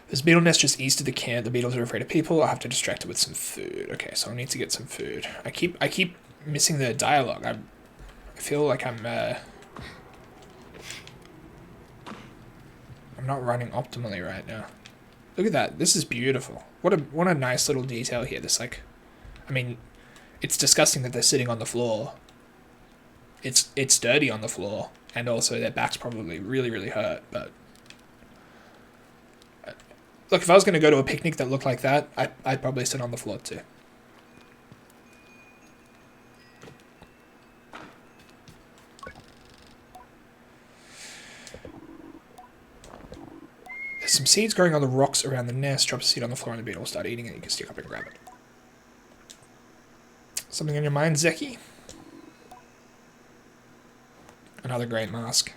There's a beetle nest just east of the camp. The beetles are afraid of people. I'll have to distract it with some food. Okay, so I need to get some food. I keep missing the dialogue. I feel like I'm not running optimally right now. Look at that. This is beautiful. What a nice little detail here. This like, I mean, it's disgusting that they're sitting on the floor. It's dirty on the floor, and also their back's probably really, really hurt, but look, if I was going to go to a picnic that looked like that, I'd probably sit on the floor too. some seeds growing on the rocks around the nest. Drop a seed on the floor and the beetle will start eating it. You can stick up and grab it. Something on your mind, Zeki? Another great mask.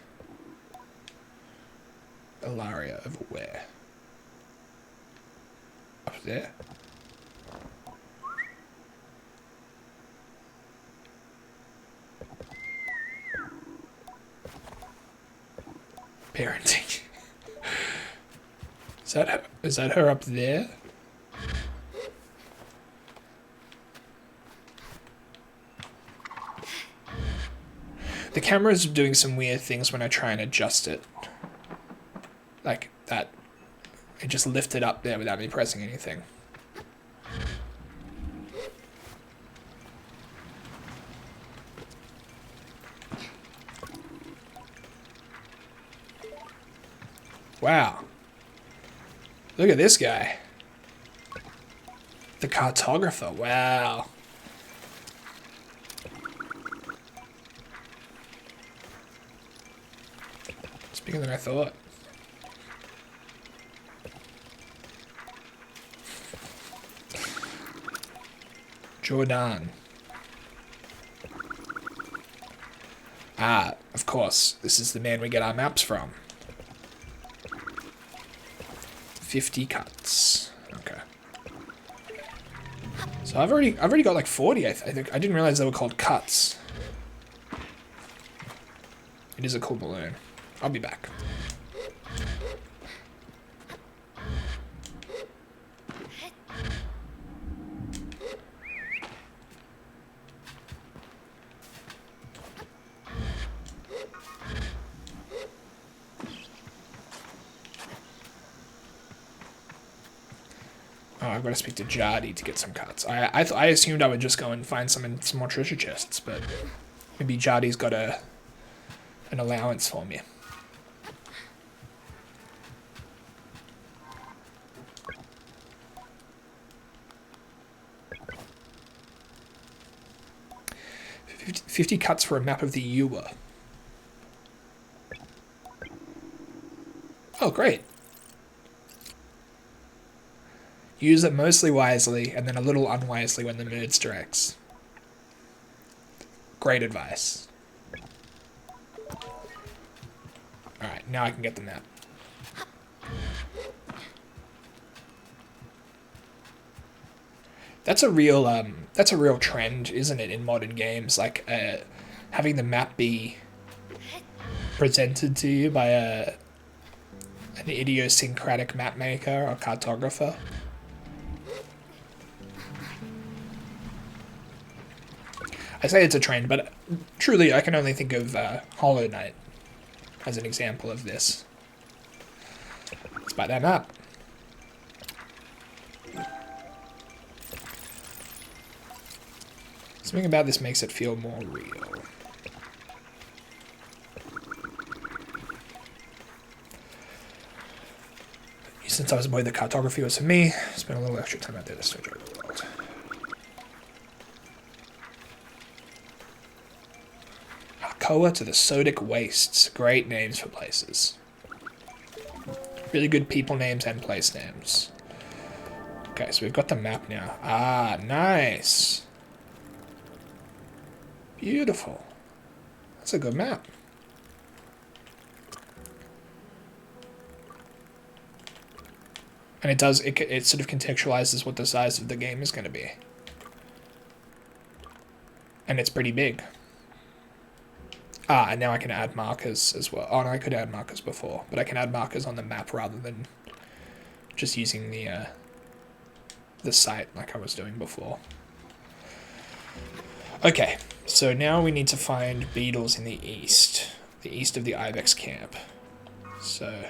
Ilaria over where? Up there? Parenting. Is that her up there? The camera's doing some weird things when I try and adjust it. Like that. It just lifted up there without me pressing anything. Wow. Look at this guy. The cartographer. Wow. It's bigger than I thought. Jordan. Ah, of course. This is the man we get our maps from. 50 cuts. Okay. So I've already got like 40. I think I didn't realize they were called cuts. It is a cool balloon. I'll be back. Oh, I've got to speak to Jardy to get some cuts. I assumed I would just go and find some more treasure chests, but maybe Jardy's got an allowance for me. $50 cuts for a map of the Ewa. Oh, great. Use it mostly wisely, and then a little unwisely when the mood strikes. Great advice. Alright, now I can get the map. That's a real trend, isn't it, in modern games? Like, having the map be presented to you by an idiosyncratic map maker or cartographer. I say it's a trend, but truly I can only think of Hollow Knight as an example of this. Let's buy that map. Something about this makes it feel more real. Since I was a boy, the cartography was for me. Spent a little extra time out there to search out the world. Hakoa to the Sodic Wastes. Great names for places. Really good people names and place names. Okay, so we've got the map now. Ah, nice. Beautiful. That's a good map. And it sort of contextualizes what the size of the game is going to be. And it's pretty big. Ah, and now I can add markers as well. Oh, no, I could add markers before, but I can add markers on the map rather than just using the site like I was doing before. Okay, so now we need to find beetles in the east of the Ibex camp. So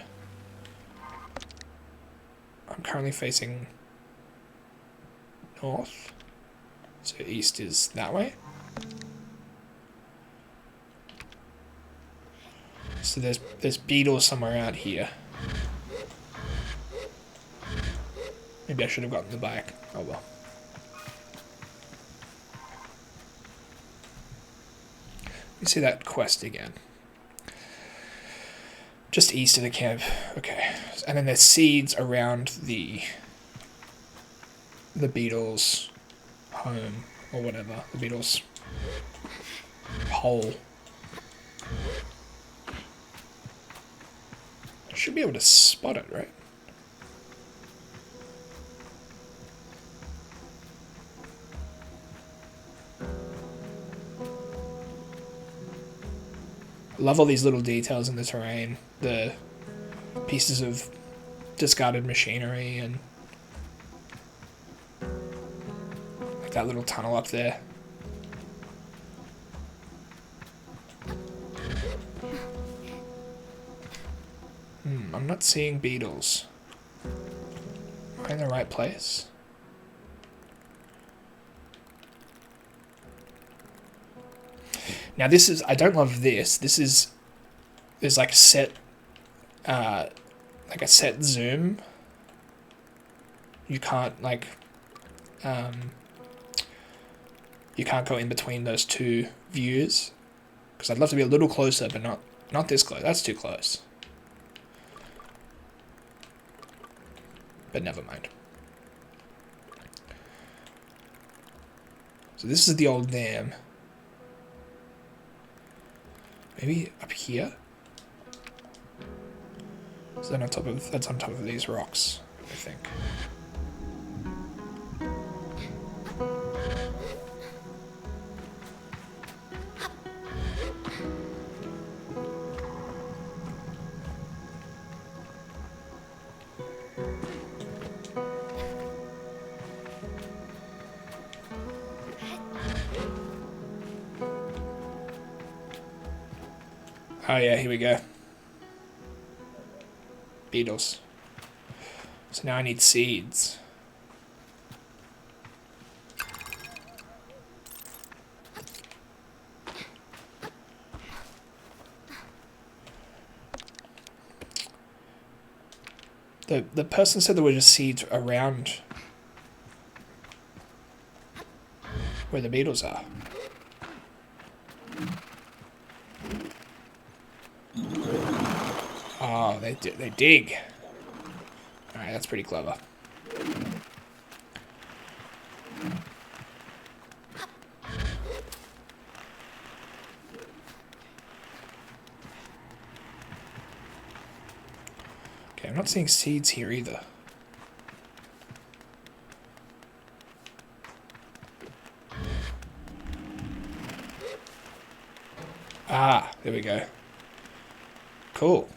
I'm currently facing north, so east is that way. So there's beetles somewhere out here. Maybe I should have gotten the bike. Oh well. Let me see that quest again. Just east of the camp. Okay. And then there's seeds around the beetles' home or whatever. The beetles' hole. I should be able to spot it, right? Love all these little details in the terrain. The pieces of discarded machinery and like that little tunnel up there. I'm not seeing beetles. Am I in the right place? Now this is, I don't love this. There's like a set zoom. You can't like, you can't go in between those two views. Because I'd love to be a little closer, but not this close. That's too close. But never mind. So this is the old dam. Maybe up here? So then that's on top of these rocks, I think. Oh yeah, here we go. Beetles. So now I need seeds. The person said there were just seeds around where the beetles are. Oh, they dig. Alright, that's pretty clever. Okay, I'm not seeing seeds here either. Ah, there we go. Cool.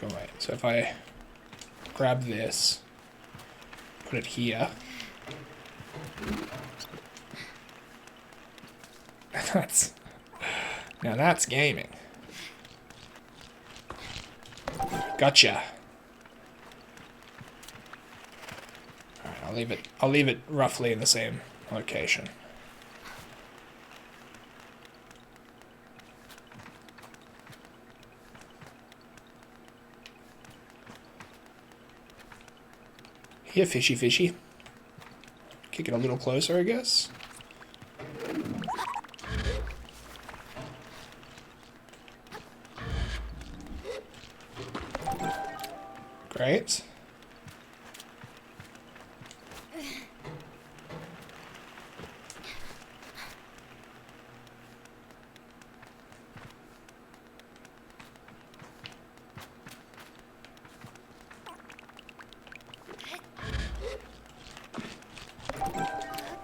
Go away. So if I grab this, put it here. Now that's gaming. Gotcha. Alright, I'll leave it roughly in the same location. Here, fishy fishy. Kick it a little closer, I guess. Great.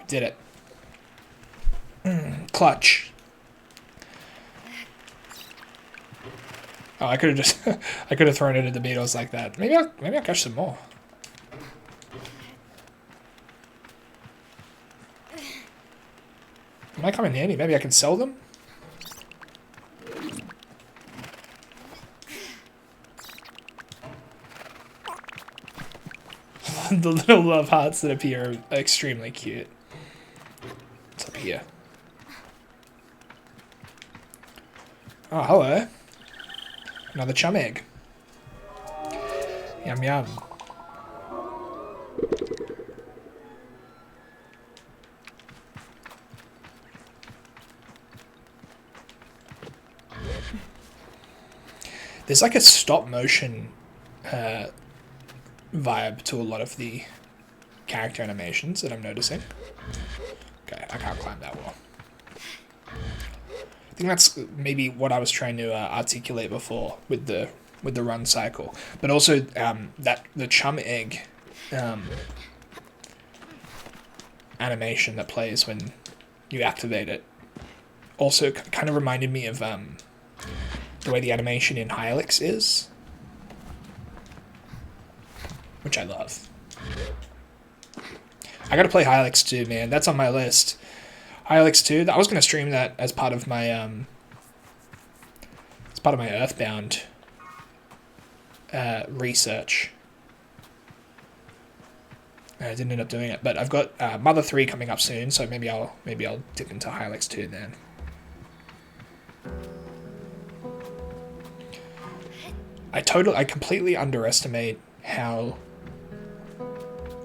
Did it. Clutch. Oh, I could have just I could have thrown it at the beetles like that. Maybe I'll catch some more. Might come in handy. Maybe I can sell them. The little love hearts that appear are extremely cute. What's up here? Oh, hello. Another chum egg. Yum yum. There's like a stop motion vibe to a lot of the character animations that I'm noticing. Okay, I can't climb that wall. I think that's maybe what I was trying to articulate before with the run cycle, but also that the chum egg animation that plays when you activate it also kind of reminded me of the way the animation in Hylics is, which I love. I gotta play Hylics 2, man. That's on my list. Hylics 2. I was gonna stream that as part of my Earthbound research. I didn't end up doing it, but I've got Mother 3 coming up soon, so maybe I'll dip into Hylics 2 then. I completely underestimate how,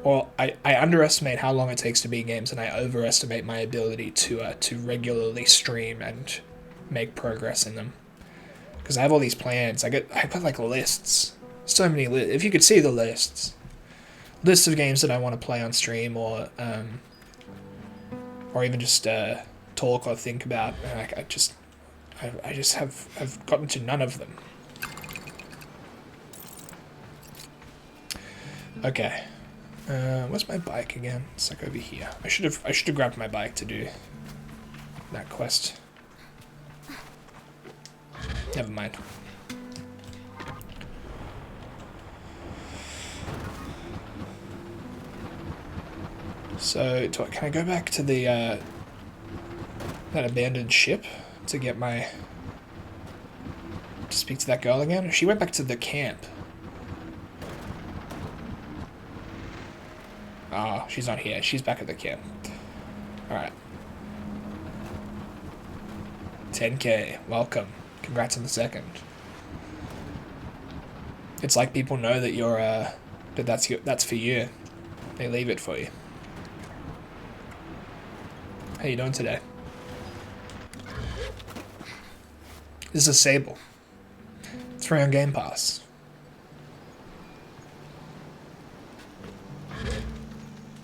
or I underestimate how long it takes to beat games, and I overestimate my ability to regularly stream and make progress in them. Because I have all these plans. I put like lists, so many lists. If you could see the lists of games that I want to play on stream, or even just talk or think about. I just have gotten to none of them. Okay, where's my bike again? It's like over here. I should have grabbed my bike to do that quest. Never mind. So, can I go back to the that abandoned ship to get to speak to that girl again? She went back to the camp. Oh, she's not here. She's back at the camp. Alright. 10k. Welcome. Congrats on the second. It's like people know that you're that's for you. They leave it for you. How you doing today? This is Sable. It's free on Game Pass.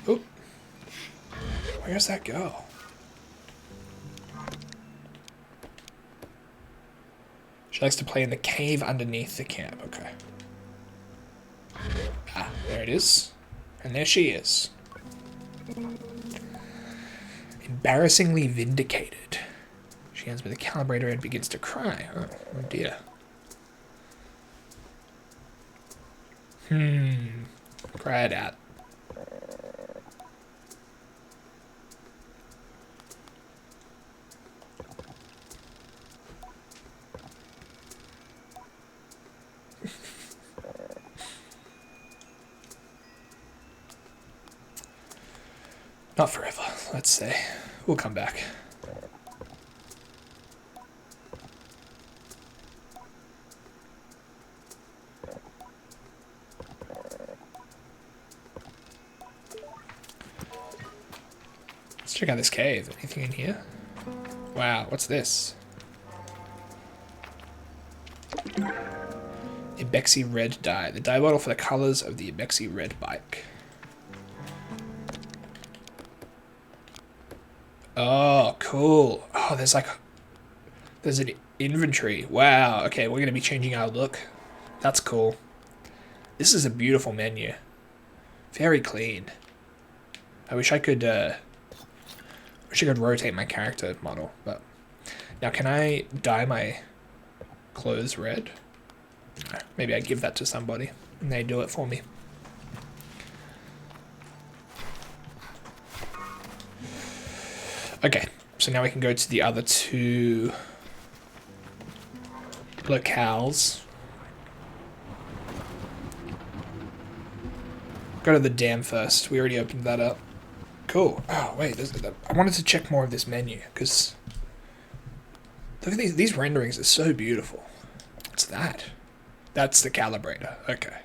Oop. Where's that go? She likes to play in the cave underneath the camp. Okay. Ah, there it is. And there she is. Embarrassingly vindicated. She ends with a calibrator and begins to cry. Oh dear. Cry it out. Not forever, let's say. We'll come back. Let's check out this cave. Anything in here? Wow, what's this? Ibexi red dye. The dye bottle for the colors of the Ibexi red bike. Oh, cool. Oh, there's an inventory. Wow. Okay, we're going to be changing our look. That's cool. This is a beautiful menu. Very clean. I wish I could rotate my character model, but now can I dye my clothes red? Maybe I give that to somebody and they do it for me. Okay, so now we can go to the other two locales. Go to the dam first. We already opened that up. Cool. Oh, wait. I wanted to check more of this menu, because look at these renderings are so beautiful. What's that? That's the calibrator. Okay.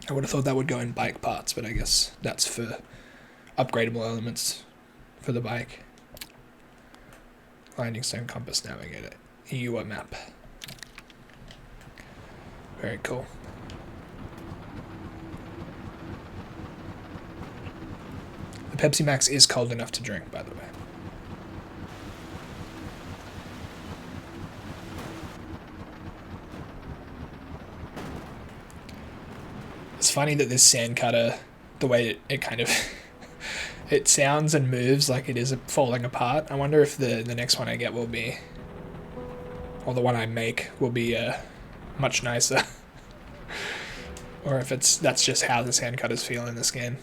I would have thought that would go in bike parts, but I guess that's for upgradable elements for the bike. Grinding stone compass navigator. EUA map. Very cool. The Pepsi Max is cold enough to drink, by the way. It's funny that this sand cutter, the way it kind of it sounds and moves like it is falling apart. I wonder if the next one I get will be, or the one I make will be much nicer, or if that's just how the sand cutters feel in this game.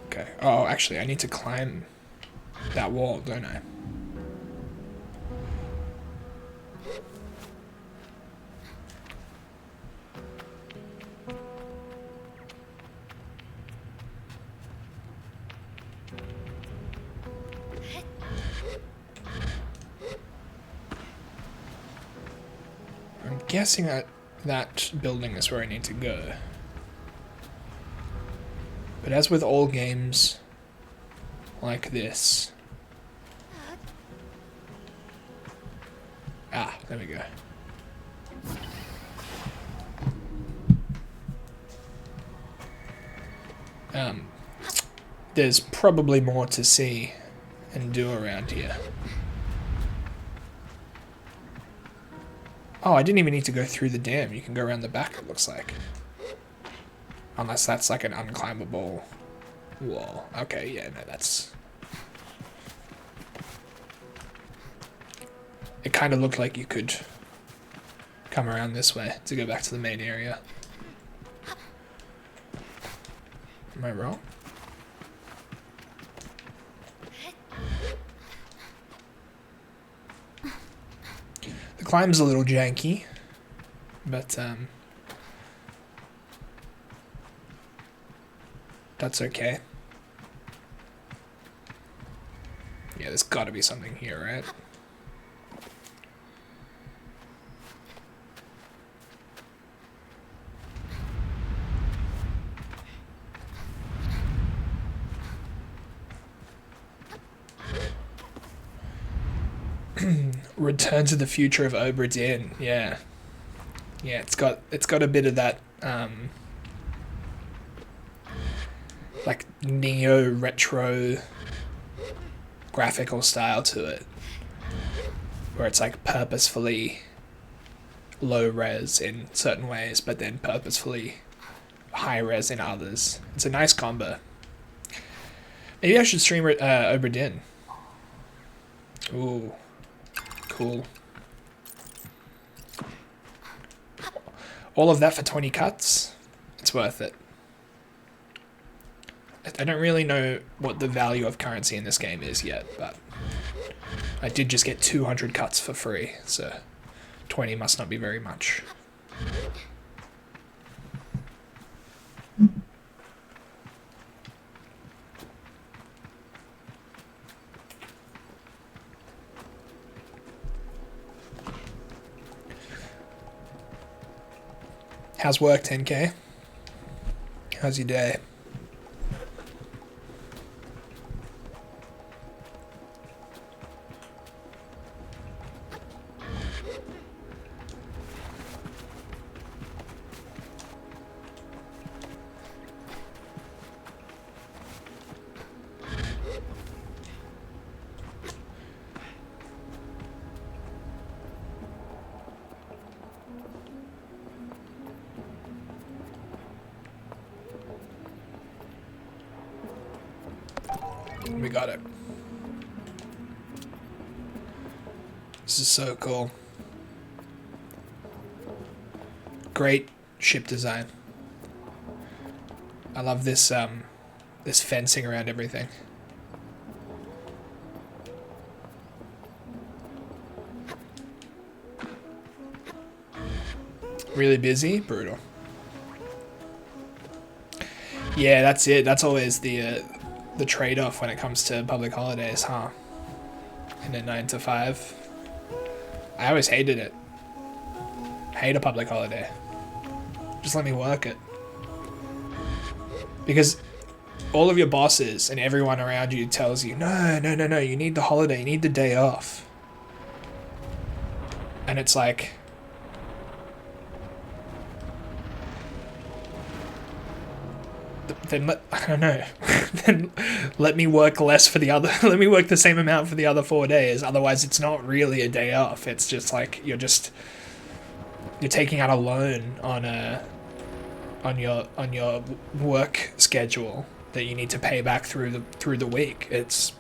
Okay. Oh, actually, I need to climb that wall, don't I? I'm guessing that building is where I need to go. But as with all games like this... Ah, there we go. There's probably more to see and do around here. Oh, I didn't even need to go through the dam. You can go around the back, it looks like. Unless that's like an unclimbable wall. Okay, yeah, no, that's... It kind of looked like you could come around this way to go back to the main area. Am I wrong? The climb's a little janky, but that's okay. Yeah, there's gotta be something here, right? Return to the Future of Obra Dinn. Yeah, yeah. It's got a bit of that like neo retro graphical style to it, where it's like purposefully low res in certain ways, but then purposefully high res in others. It's a nice combo. Maybe I should stream Obra Dinn. Ooh. Cool. All of that for 20 cuts? It's worth it. I don't really know what the value of currency in this game is yet, but I did just get 200 cuts for free, so 20 must not be very much. How's work, 10K? How's your day? We got it. This is so cool. Great ship design. I love this this fencing around everything. Really busy? Brutal. Yeah, that's it. That's always the trade-off when it comes to public holidays, huh? In a 9 to 5. I always hated it. Hate a public holiday. Just let me work it. Because all of your bosses and everyone around you tells you, no, no, no, no, you need the holiday, you need the day off. And it's like, then I don't know. Then let me work less for the other. Let me work the same amount for the other 4 days. Otherwise, it's not really a day off. It's just like you're taking out a loan on your work schedule that you need to pay back through the week. It's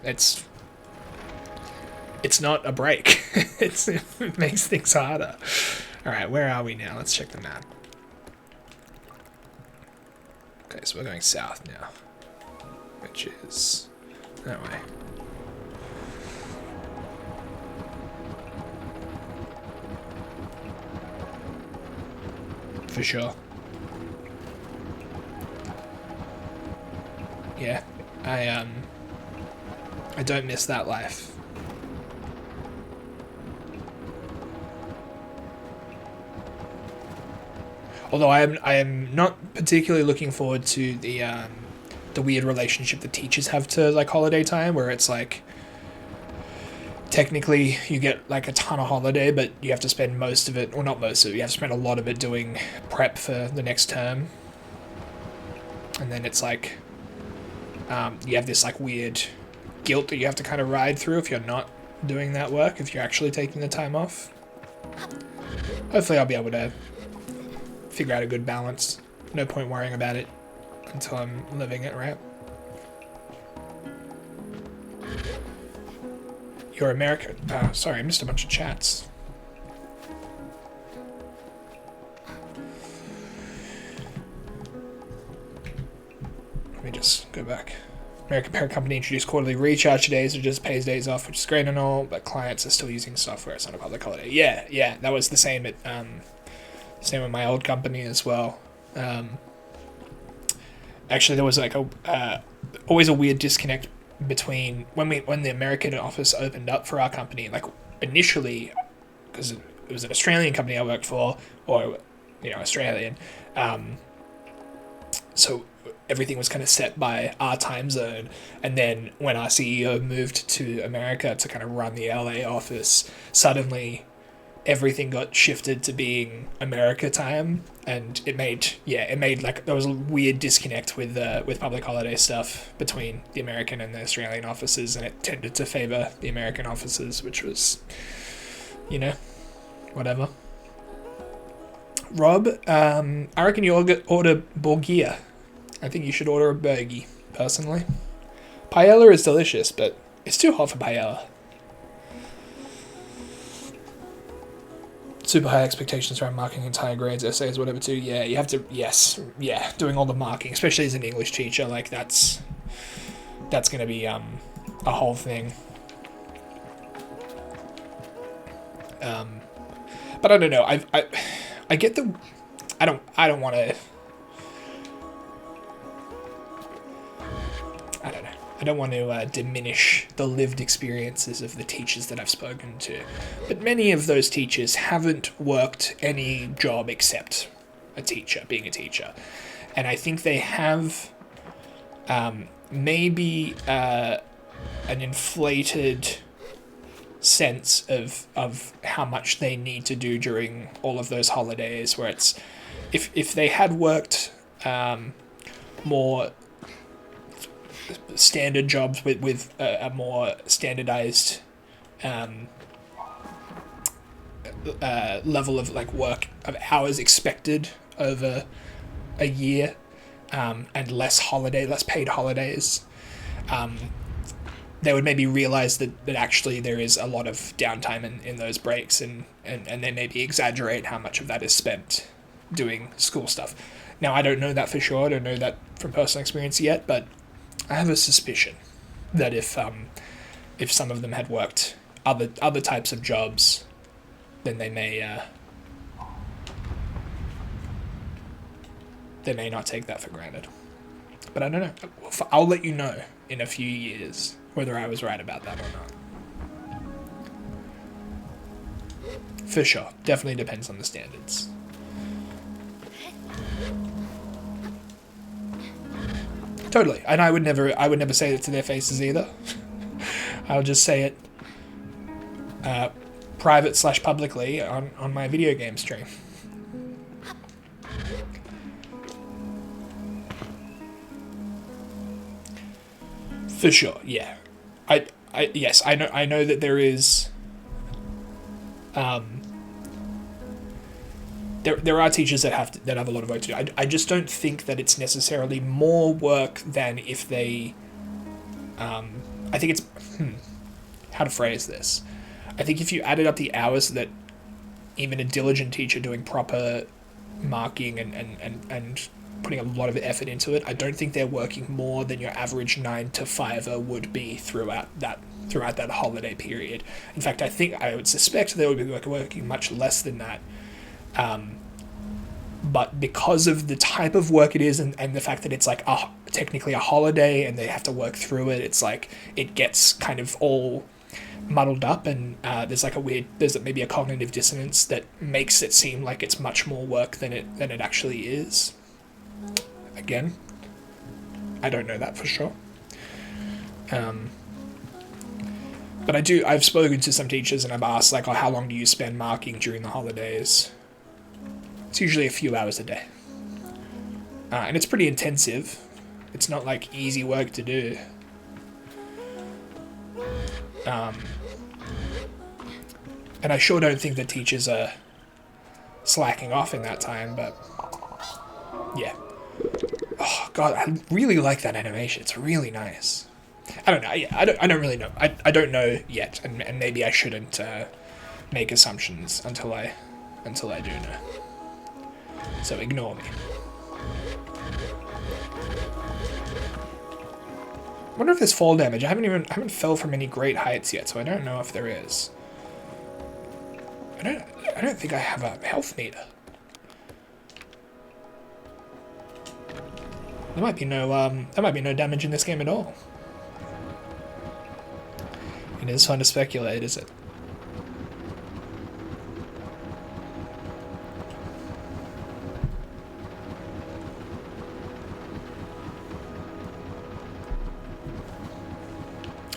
not a break. It makes things harder. All right, where are we now? Let's check the map. Okay, so we're going south now, which is that way. For sure. Yeah, I don't miss that life. Although I am not particularly looking forward to the weird relationship that teachers have to like holiday time, where it's like technically you get like a ton of holiday, but you have to spend most of it, or not most of it, you have to spend a lot of it doing prep for the next term. And then it's like you have this like weird guilt that you have to kind of ride through if you're not doing that work, if you're actually taking the time off. Hopefully I'll be able to figure out a good balance. No point worrying about it until I'm living it, right? You're American. Sorry, I missed a bunch of chats. Let me just go back. American parent company introduced quarterly recharge days, or just pays days off, which is great and all, but clients are still using software. It's not a public holiday. Yeah, that was the same at same with my old company as well. Actually, there was like always a weird disconnect between when the American office opened up for our company. Like initially, because it was an Australian company I worked for, or Australian. So everything was kind of set by our time zone, and then when our CEO moved to America to kind of run the LA office, suddenly everything got shifted to being America time, and it made like there was a weird disconnect with public holiday stuff between the American and the Australian offices, and it tended to favor the American offices, which was, whatever. Rob, I reckon you order Borgia. I think you should order a burgie, personally. Paella is delicious, but it's too hot for paella. Super high expectations around marking entire grades, essays, whatever too. Yeah, you have to, doing all the marking, especially as an English teacher, like that's going to be a whole thing. But I don't know, I get the, I don't want to, I don't want to diminish the lived experiences of the teachers that I've spoken to, but many of those teachers haven't worked any job except being a teacher. And I think they have maybe an inflated sense of how much they need to do during all of those holidays, where it's, if they had worked more standard jobs with a more standardized level of like work of hours expected over a year, and less paid holidays, they would maybe realize that actually there is a lot of downtime in those breaks, and they maybe exaggerate how much of that is spent doing school stuff. Now, I don't know that for sure. I don't know that from personal experience yet, but I have a suspicion that if some of them had worked other types of jobs, then they may not take that for granted. But I don't know. I'll let you know in a few years whether I was right about that or not. For sure. Definitely depends on the standards. Totally. And I would never say it to their faces either. I'll just say it private/publicly on my video game stream. For sure, yeah. Yes, I know that there is. There are teachers that have a lot of work to do. I just don't think that it's necessarily more work than if they. I think it's how to phrase this. I think if you added up the hours that even a diligent teacher doing proper marking and putting a lot of effort into it, I don't think they're working more than your average 9 to 5er would be throughout that holiday period. In fact, I would suspect they would be working much less than that. But because of the type of work it is and the fact that it's like technically a holiday and they have to work through it, it's like it gets kind of all muddled up, and there's maybe a cognitive dissonance that makes it seem like it's much more work than it actually is. Again, I don't know that for sure. But I've spoken to some teachers and I've asked, like, how long do you spend marking during the holidays? It's usually a few hours a day. And it's pretty intensive. It's not like easy work to do. And I sure don't think that teachers are slacking off in that time, but yeah. Oh god, I really like that animation. It's really nice. I don't know. Yeah, I don't really know. I don't know yet, and maybe I shouldn't make assumptions until I do know. So ignore me. I wonder if there's fall damage. I haven't fell from any great heights yet, so I don't know if there is. I don't think I have a health meter. There might be no damage in this game at all. It is fun to speculate, is it?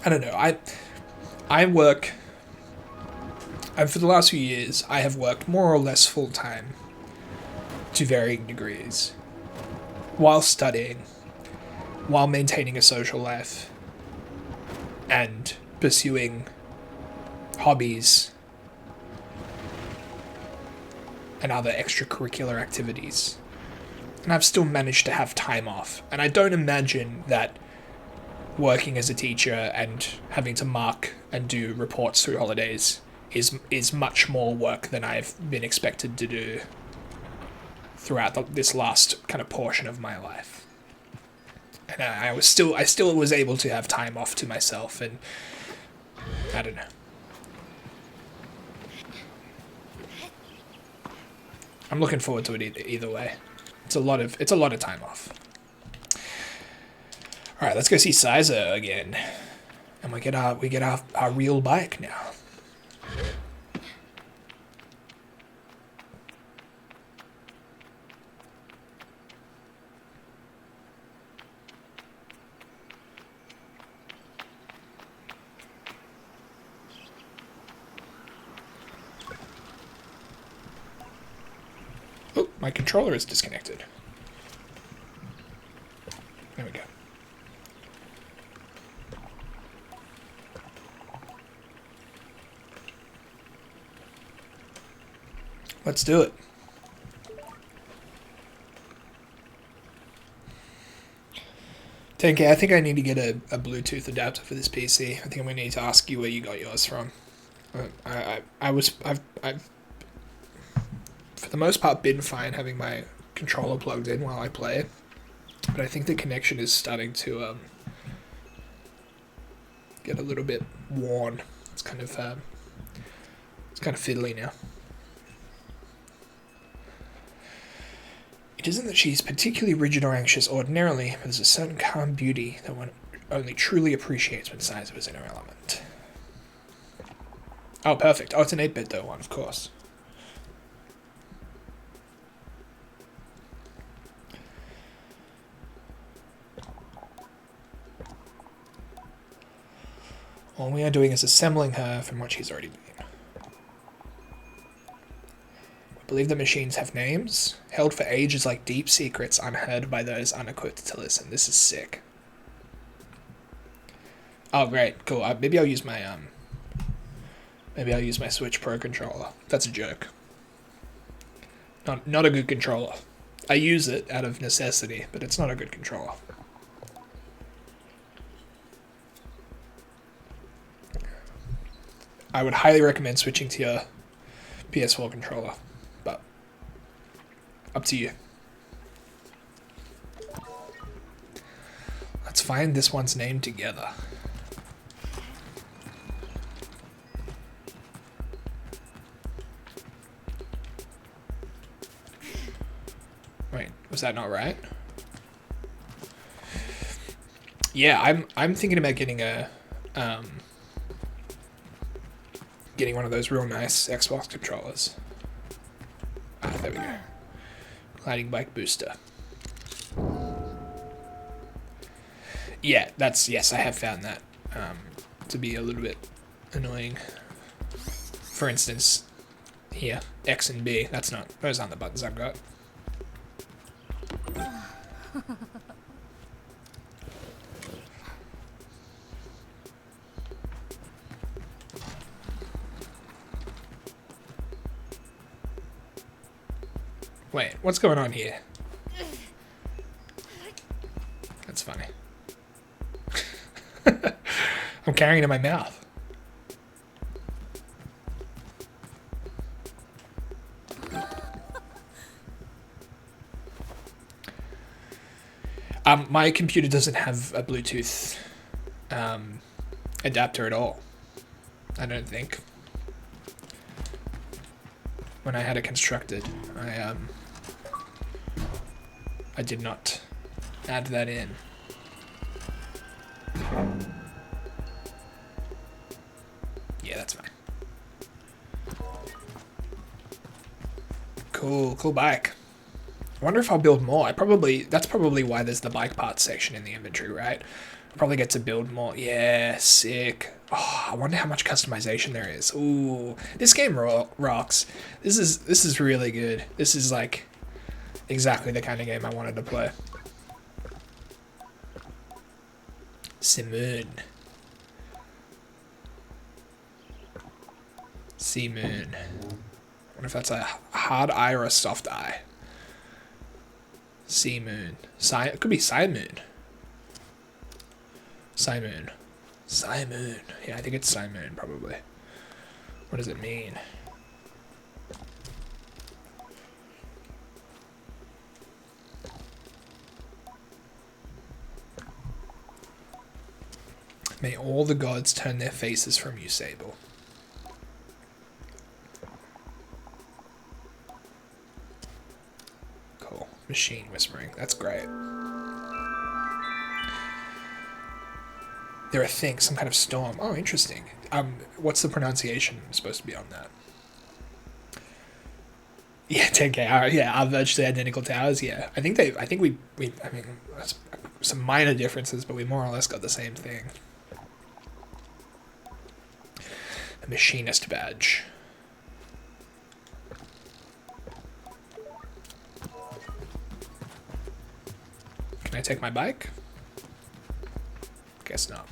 I don't know. I work. For the last few years, I have worked more or less full time, to varying degrees, while studying, while maintaining a social life, and pursuing hobbies and other extracurricular activities. And I've still managed to have time off. And I don't imagine that working as a teacher and having to mark and do reports through holidays is much more work than I've been expected to do throughout this last kind of portion of my life. And I still was able to have time off to myself, and I don't know. I'm looking forward to it either way. It's a lot of time off. All right, let's go see Sizer again, and we get our real bike now. Oh, my controller is disconnected. There we go. Let's do it. I think I need to get a Bluetooth adapter for this PC. I think I'm going to need to ask you where you got yours from. I've for the most part been fine having my controller plugged in while I play, but I think the connection is starting to get a little bit worn. It's kind of fiddly now. It isn't that she's particularly rigid or anxious ordinarily, but there's a certain calm beauty that one only truly appreciates when Sizer is in her element. Oh, perfect. Oh, it's an 8-bit though one, of course. All we are doing is assembling her from what she's already been. We believe that machines have names, held for ages like deep secrets unheard by those unequipped to listen. This is sick. Oh, great, cool. Maybe I'll use my Switch Pro controller. That's a joke. Not a good controller. I use it out of necessity, but it's not a good controller. I would highly recommend switching to your PS4 controller, but up to you. Let's find this one's name together. Wait, was that not right? Yeah, I'm thinking about getting a getting one of those real nice Xbox controllers. Ah, there we go. Gliding bike booster. Yeah, yes, I have found that to be a little bit annoying. For instance, here, X and B. Those aren't the buttons I've got. Wait, what's going on here? That's funny. I'm carrying it in my mouth. My computer doesn't have a Bluetooth adapter at all. I don't think. When I had it constructed, I did not add that in. Yeah, that's fine. Cool bike. I wonder if I'll build more. That's probably why there's the bike parts section in the inventory, right? I'll probably get to build more. Yeah, sick. Oh, I wonder how much customization there is. Ooh, this game rocks. This is really good. This is like exactly the kind of game I wanted to play. Simoon. Seamoon. I wonder if that's a hard eye or a soft eye. Seamoon. It could be Simoon. Simoon. Simoon. Yeah, I think it's Simoon, probably. What does it mean? May all the gods turn their faces from you, Sable. Cool. Machine whispering. That's great. There are things, some kind of storm. Oh, interesting. What's the pronunciation supposed to be on that? Yeah, 10K. Yeah, are virtually identical towers. Yeah, I think we. I mean, that's some minor differences, but we more or less got the same thing. A machinist badge. Can I take my bike? Guess not.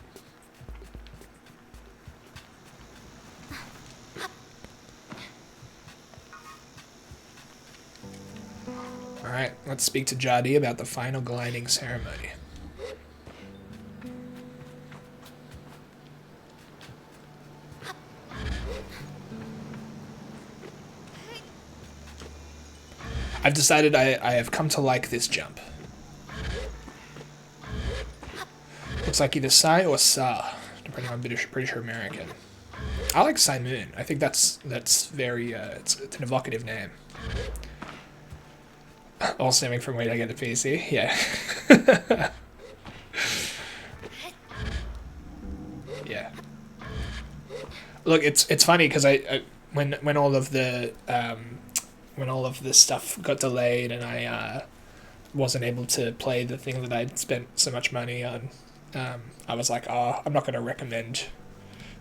Alright, let's speak to Jadi about the final gliding ceremony. I've decided I have come to like this jump. Looks like either Sai or Sa, depending on British or American. I like Simoon. I think that's very it's an evocative name. All stemming from where I get the PC. Yeah. Yeah. Look, it's funny because when all of the stuff got delayed and I wasn't able to play the thing that I'd spent so much money on, I was like, oh, I'm not going to recommend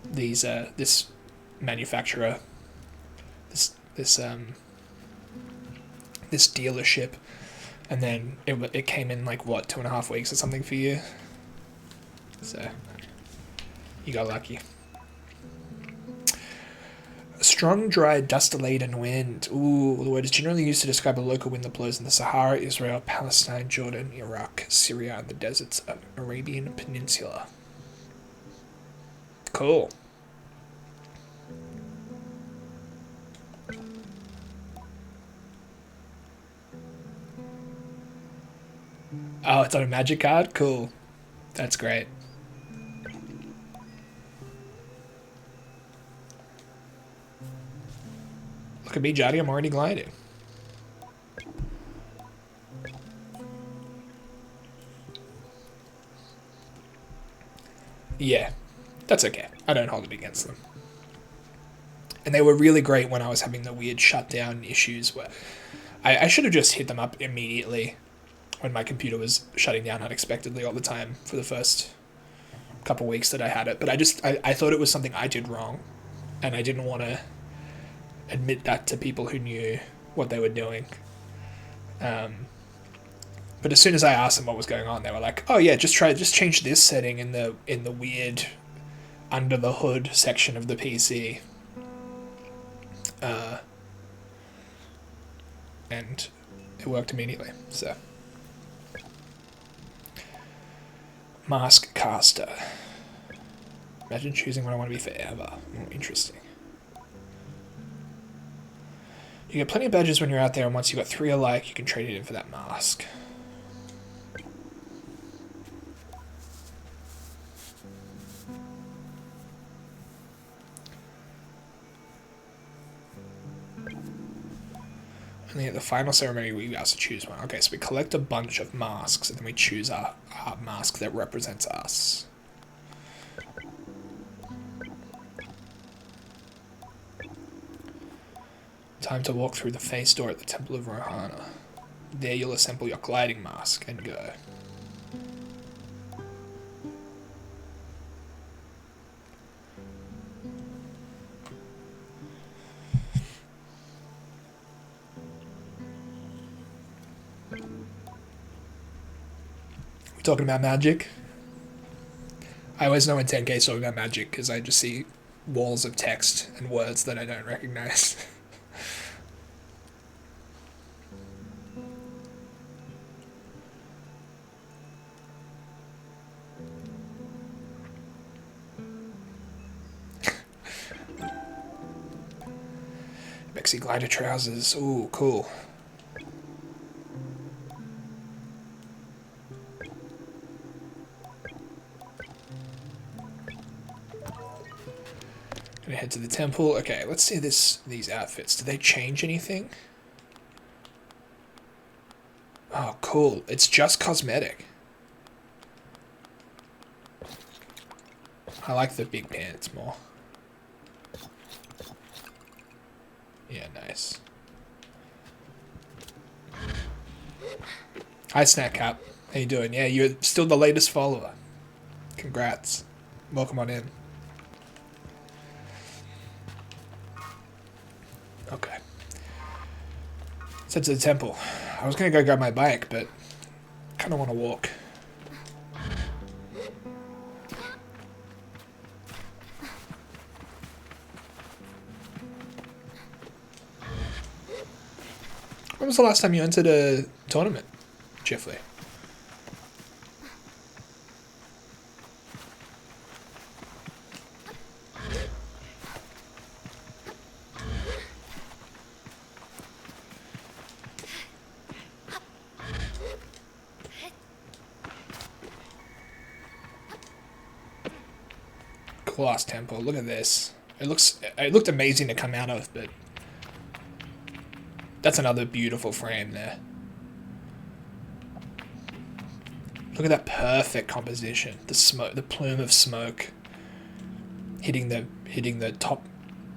this manufacturer, this this dealership, and then it came in like what 2.5 weeks or something for you. So you got lucky. A strong, dry, dust-laden wind. Ooh, the word is generally used to describe a local wind that blows in the Sahara, Israel, Palestine, Jordan, Iraq, Syria, and the deserts of Arabian Peninsula. Cool. Oh, it's on a magic card? Cool. That's great. Look at me, Jody. I'm already gliding. Yeah, that's okay. I don't hold it against them. And they were really great when I was having the weird shutdown issues where I should have just hit them up immediately when my computer was shutting down unexpectedly all the time for the first couple weeks that I had it. But I thought it was something I did wrong, and I didn't want to admit that to people who knew what they were doing. But as soon as I asked them what was going on, they were like, "Oh yeah, just change this setting in the weird under the hood section of the PC." And it worked immediately. So, Mask Caster. Imagine choosing what I want to be forever. Interesting. You get plenty of badges when you're out there, and once you've got 3 alike, you can trade it in for that mask. And then at the final ceremony, we also choose one. Okay, so we collect a bunch of masks, and then we choose our mask that represents us. Time to walk through the face door at the Temple of Rohana. There you'll assemble your gliding mask and go. We're talking about magic. I always know when 10K is talking about magic because I just see walls of text and words that I don't recognize. Mexi glider trousers. Ooh, cool. Gonna head to the temple. Okay, let's see these outfits. Do they change anything? Oh, cool. It's just cosmetic. I like the big pants more. Yeah, nice. Hi, Snack Cap. How you doing? Yeah, you're still the latest follower. Congrats. Welcome on in. Okay. Let's head to the temple. I was gonna go grab my bike, but kind of want to walk. When was the last time you entered a tournament, Jeffley? Glass temple. Look at this. It looked amazing to come out of, but that's another beautiful frame there. Look at that perfect composition. The smoke, the plume of smoke hitting the top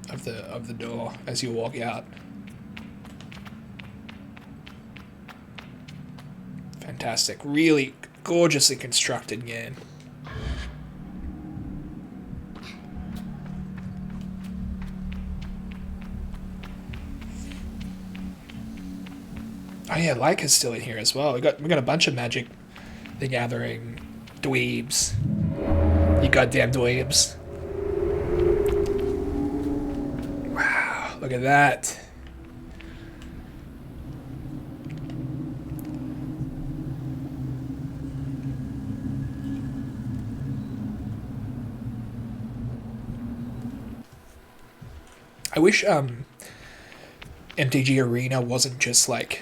of the door as you walk out. Fantastic. Really gorgeously constructed game. Oh yeah, Leica's still in here as well. We got a bunch of Magic the Gathering dweebs. You goddamn dweebs. Wow, look at that. I wish MTG Arena wasn't just like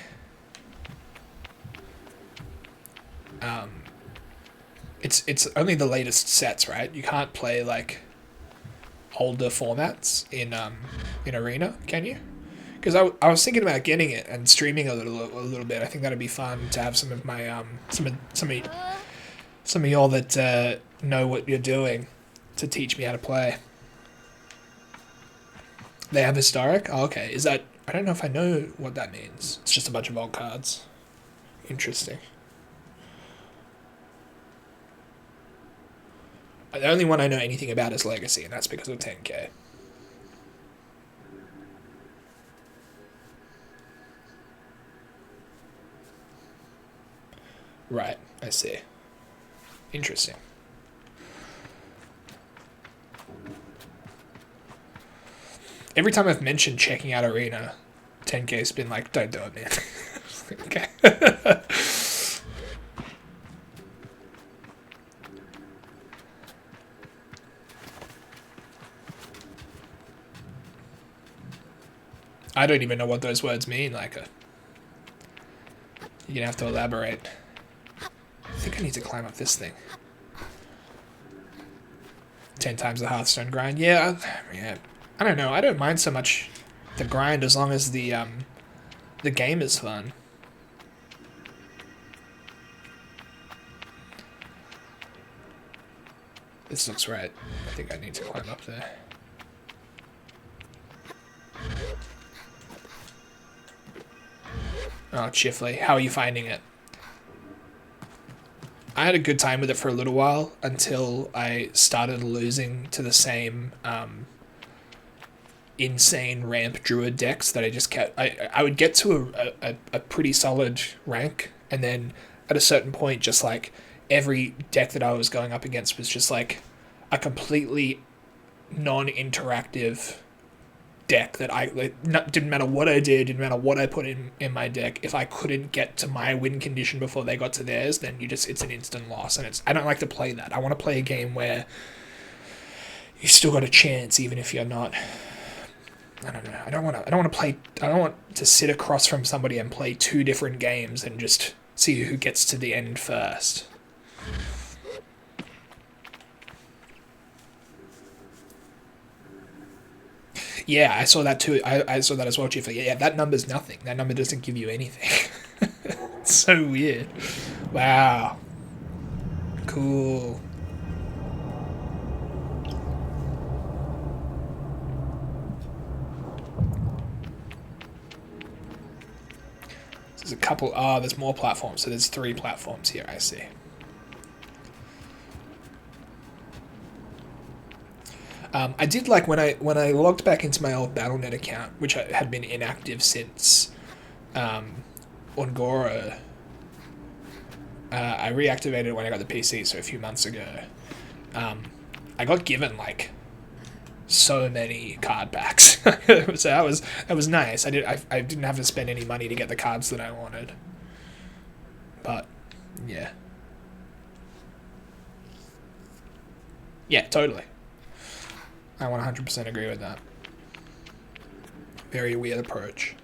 it's only the latest sets, right? You can't play like older formats in Arena, can you? Because I was thinking about getting it and streaming a little bit. I think that'd be fun to have some of my some of y'all that know what you're doing to teach me how to play. They have historic. Oh, okay. Is that? I don't know if I know what that means. It's just a bunch of old cards. Interesting. The only one I know anything about is Legacy, and that's because of 10K. Right, I see. Interesting. Every time I've mentioned checking out Arena, 10K's been like, don't do it, man. Okay. I don't even know what those words mean, like you're gonna have to elaborate. I think I need to climb up this thing. 10 times the Hearthstone grind. Yeah, yeah. I don't know. I don't mind so much the grind as long as the game is fun. This looks right. I think I need to climb up there. Oh, Chifley, how are you finding it? I had a good time with it for a little while until I started losing to the same insane ramp druid decks that I just kept. I would get to a pretty solid rank, and then at a certain point, just like every deck that I was going up against was just like a completely non-interactive deck that didn't matter what I did, didn't matter what I put in my deck. If I couldn't get to my win condition before they got to theirs, then it's an instant loss, and I don't like to play that. I want to play a game where you still got a chance, even if you're not. I don't know. I don't want to sit across from somebody and play two different games and just see who gets to the end first. Yeah, I saw that too. I saw that as well, Chief. Yeah, that number's nothing. That number doesn't give you anything. It's so weird. Wow. Cool. There's a couple. Ah, there's more platforms. So there's 3 platforms here. I see. I did like when I logged back into my old BattleNet account, which had been inactive since Ongora. I reactivated it when I got the PC, so a few months ago. I got given like so many card packs, so that was nice. I didn't have to spend any money to get the cards that I wanted. But yeah, yeah, totally. I 100% agree with that. Very weird approach.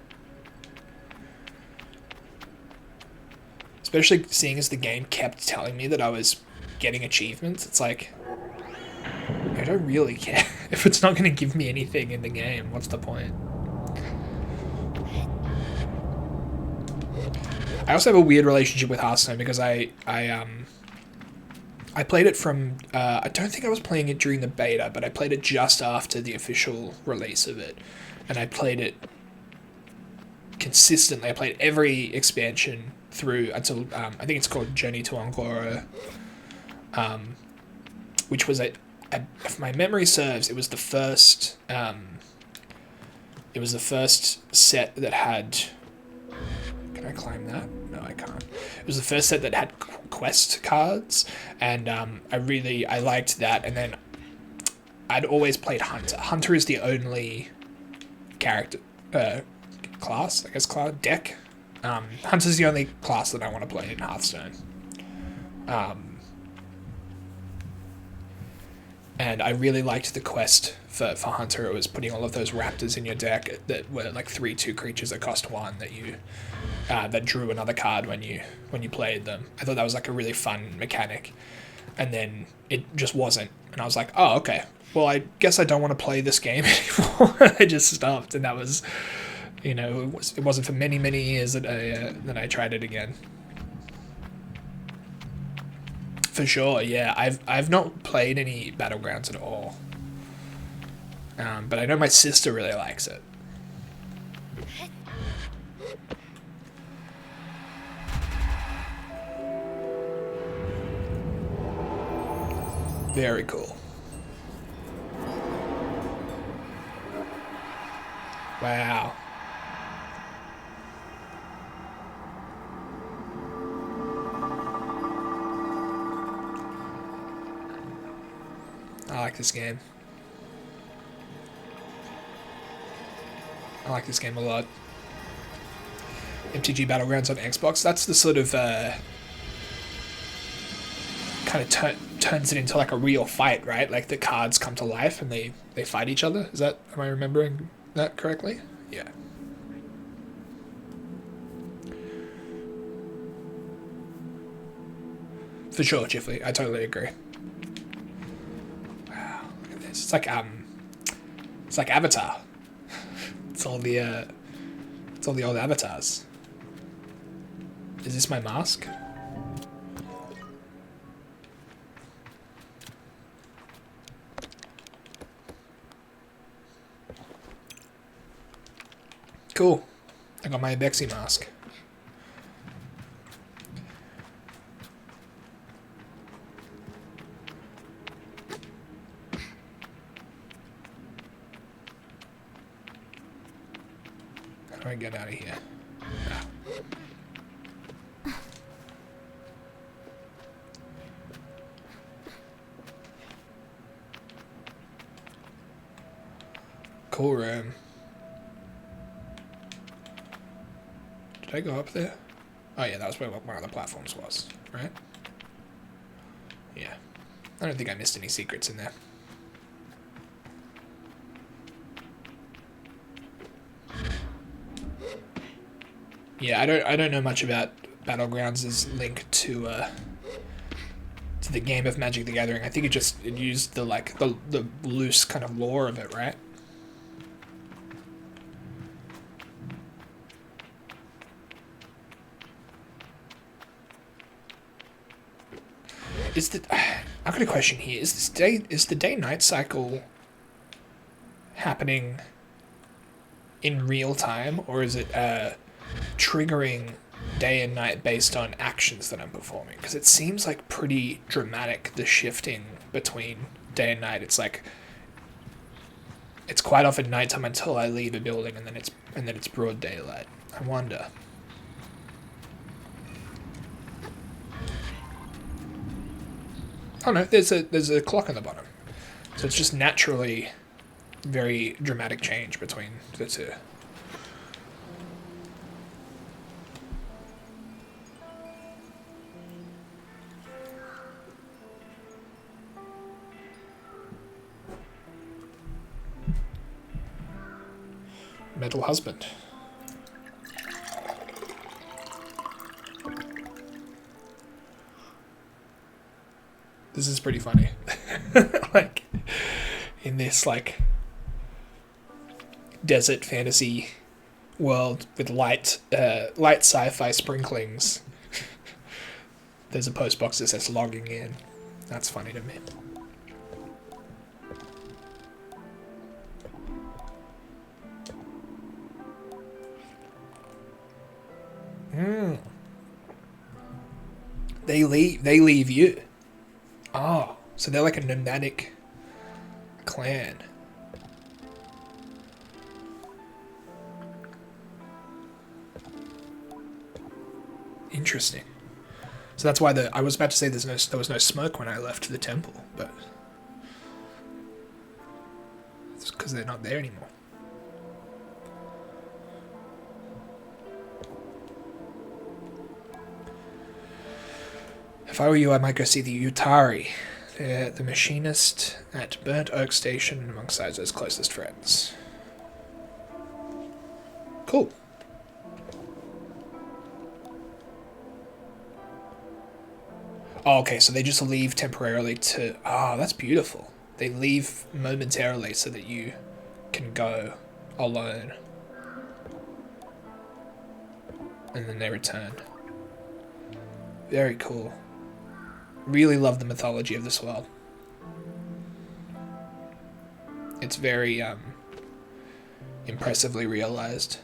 Especially seeing as the game kept telling me that I was getting achievements. It's like, I don't really care. If it's not going to give me anything in the game, what's the point? I also have a weird relationship with Hearthstone because I played it from. I don't think I was playing it during the beta, but I played it just after the official release of it, and I played it consistently. I played every expansion through until I think it's called Journey to Ongora, which was if my memory serves, it was the first. It was the first set that had. Can Can I climb that? No, I can't. It was the first set that had quest cards, and I liked that. And then I'd always played Hunter. Hunter is the only character class, I guess, deck. Hunter's the only class that I want to play in Hearthstone. And I really liked the quest for Hunter. It was putting all of those raptors in your deck that were like 3/2 creatures that cost 1 that you that drew another card when you played them. I thought that was like a really fun mechanic, and then it just wasn't. And I was like, oh, okay. Well, I guess I don't want to play this game anymore. I just stopped, and that was, it wasn't for many years that I tried it again. For sure, yeah. I've not played any Battlegrounds at all, but I know my sister really likes it. Very cool. Wow. I like this game. I like this game a lot. MTG Battlegrounds on Xbox. That's the sort of kind of turns it into like a real fight, right? Like the cards come to life and they fight each other. Am I remembering that correctly? Yeah. For sure, Chifley. I totally agree. Wow, look at this. It's like Avatar. It's all the old avatars. Is this my mask? Cool. I got my Bexy mask. How do I get out of here? Cool room. Did I go up there? Oh yeah, that was where one of the platforms was, right? Yeah. I don't think I missed any secrets in there. Yeah, I don't know much about Battlegrounds' link to the game of Magic the Gathering. I think it used the loose kind of lore of it, right? I've got a question here. Is the day-night cycle happening in real time, or is it triggering day and night based on actions that I'm performing? Because it seems like pretty dramatic, the shifting between day and night. It's like it's quite often nighttime until I leave a building, and then it's broad daylight. I wonder. Oh no, there's a clock on the bottom, so it's just naturally very dramatic change between the two. Metal husband. This is pretty funny. Like in this like desert fantasy world with light sci-fi sprinklings. There's a post box that says logging in. That's funny to me. They leave you. Oh, so they're like a nomadic clan. Interesting. So that's why I was about to say there was no smoke when I left the temple, but it's because they're not there anymore. If I were you, I might go see the Utari. They're the machinist at Burnt Oak Station and amongst Sizo's closest friends. Cool. Oh, okay, so they just leave temporarily to... Oh, that's beautiful. They leave momentarily so that you can go alone. And then they return. Very cool. Really love the mythology of this world. It's very impressively realized.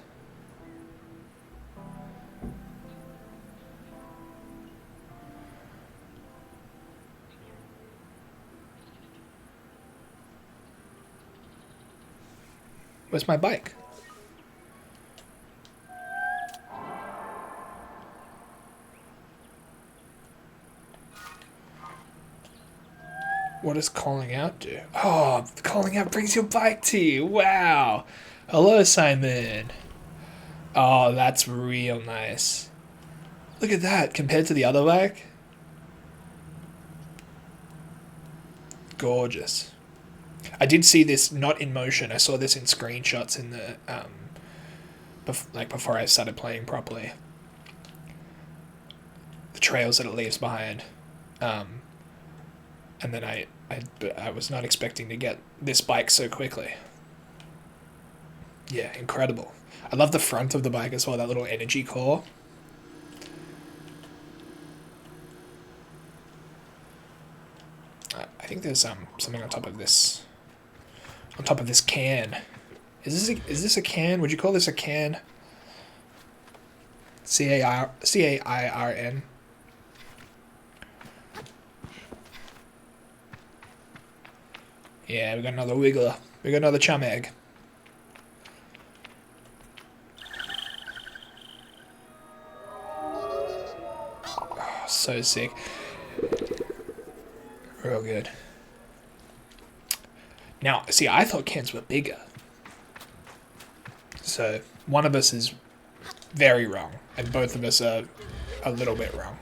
Where's my bike? What does calling out do? Oh, calling out brings your bike to you. Wow. Hello, Simon. Oh, that's real nice. Look at that compared to the other bike. Gorgeous. I did see this not in motion. I saw this in screenshots in the before I started playing properly. The trails that it leaves behind, and then I was not expecting to get this bike so quickly. Yeah, incredible. I love the front of the bike as well. That little energy core. I think there's something on top of this. On top of this can. Is this a can? Would you call this a can? CAIRN. Yeah, we got another wiggler. We got another chum egg. Oh, so sick. Real good. Now, see, I thought cans were bigger. So, one of us is very wrong, and both of us are a little bit wrong.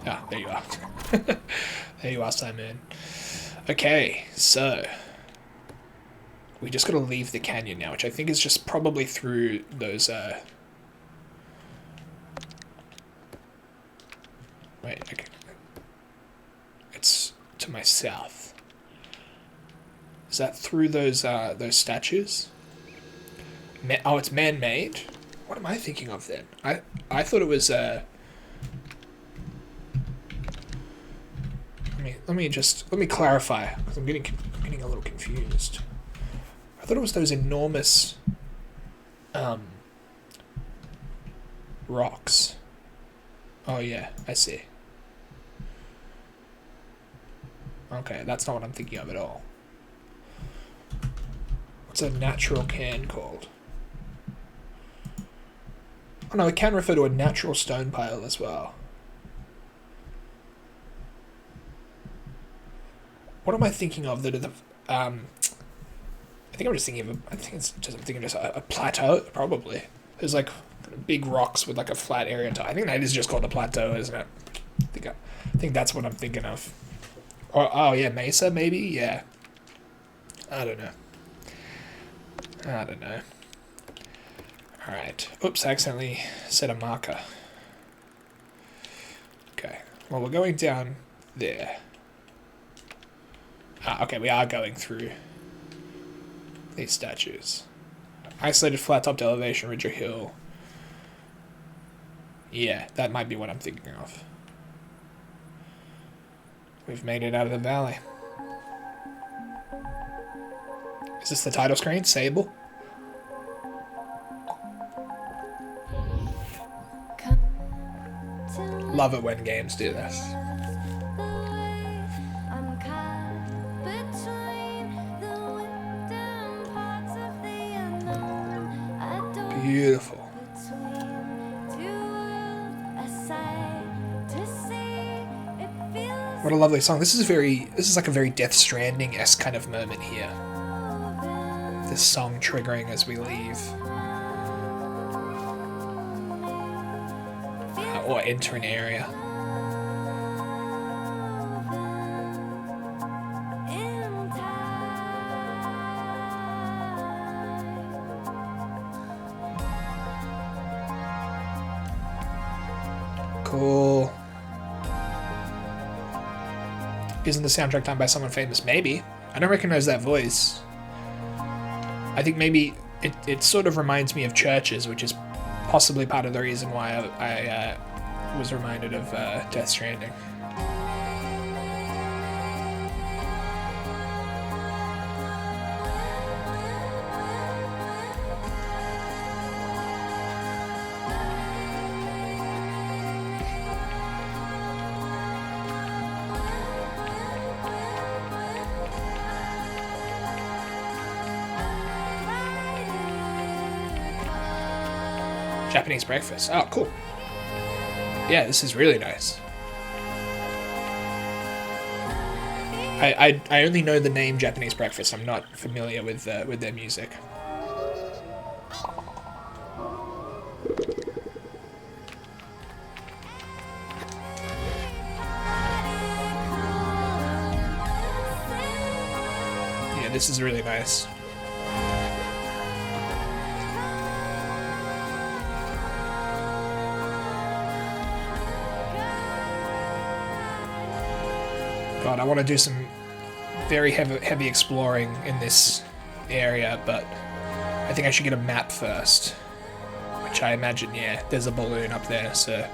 Ah, there you are. There you are, Simon. Okay, so we just got to leave the canyon now, which I think is just probably through those... Wait, okay. It's to my south. Is that through those statues? Oh, it's man-made? What am I thinking of then? I thought it was... Let me clarify, because I'm getting a little confused. I thought it was those enormous rocks. Oh yeah, I see. Okay, that's not what I'm thinking of at all. What's a natural can called? Oh no, it can refer to a natural stone pile as well. What am I thinking of that are the... I think I'm just thinking of I'm thinking of just a plateau, probably. There's like big rocks with like a flat area on top. I think that is just called a plateau, isn't it? I think that's what I'm thinking of. Or, oh yeah, mesa maybe? Yeah. I don't know. Alright. Oops, I accidentally set a marker. Okay. Well, we're going down there. Okay, we are going through these statues. Isolated flat-topped elevation, ridge or hill. Yeah, that might be what I'm thinking of. We've made it out of the valley. Is this the title screen? Sable? Love it when games do this. Beautiful. What a lovely song. This is like a very Death Stranding-esque kind of moment here. This song triggering as we leave. Or enter an area. Cool. Isn't the soundtrack done by someone famous? Maybe. I don't recognize that voice. I think maybe it sort of reminds me of Churches, which is possibly part of the reason why I was reminded of Death Stranding. Japanese breakfast. Oh, cool. Yeah, this is really nice. I only know the name Japanese breakfast. I'm not familiar with their music. Yeah, this is really nice. God, I want to do some very heavy exploring in this area, but I think I should get a map first. Which I imagine, yeah, there's a balloon up there, so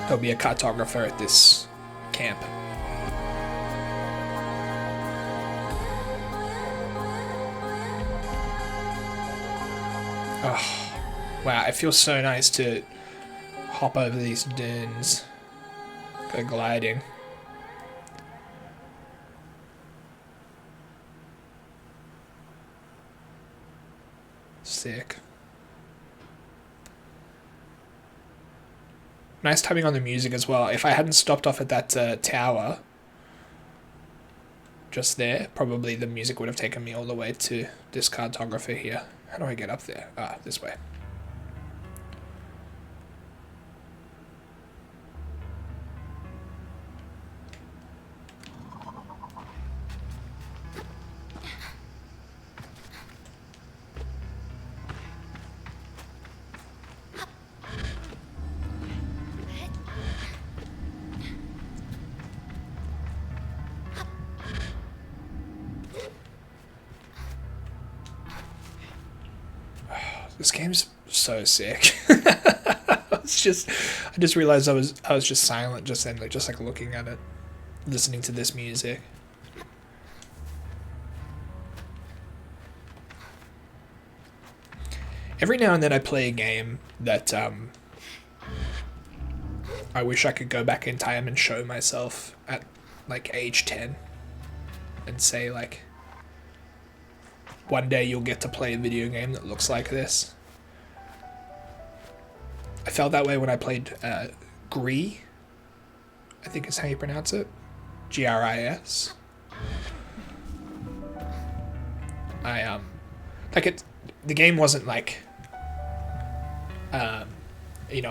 there'll be a cartographer at this camp. Oh, wow, it feels so nice to hop over these dunes, go gliding. Sick. Nice timing on the music as well. If I hadn't stopped off at that tower just there, probably the music would have taken me all the way to this cartographer here. How do I get up there? Ah, this way. This game's so sick. I just realized I was just silent just then, just like looking at it, listening to this music. Every now and then I play a game that I wish I could go back in time and show myself at like age 10 and say like, one day you'll get to play a video game that looks like this. I felt that way when I played Gris, I think is how you pronounce it. GRIS. The game wasn't like a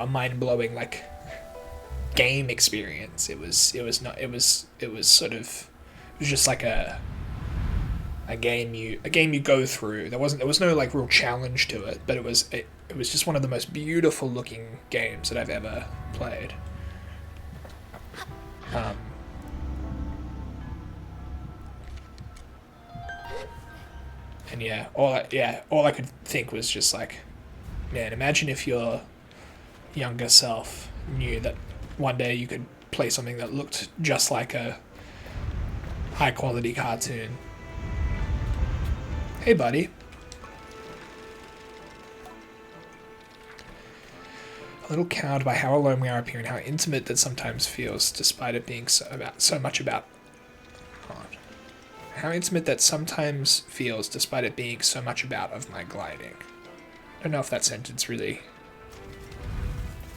mind-blowing like game experience. It was just like a game you go through. There was no like real challenge to it, but it was just one of the most beautiful looking games that I've ever played. And yeah, all I could think was just like, man, imagine if your younger self knew that one day you could play something that looked just like a high quality cartoon. Hey, buddy. A little cowed by how alone we are up here and how intimate that sometimes feels, despite it being so much about. How intimate that sometimes feels, despite it being so much about of my gliding. I don't know if that sentence really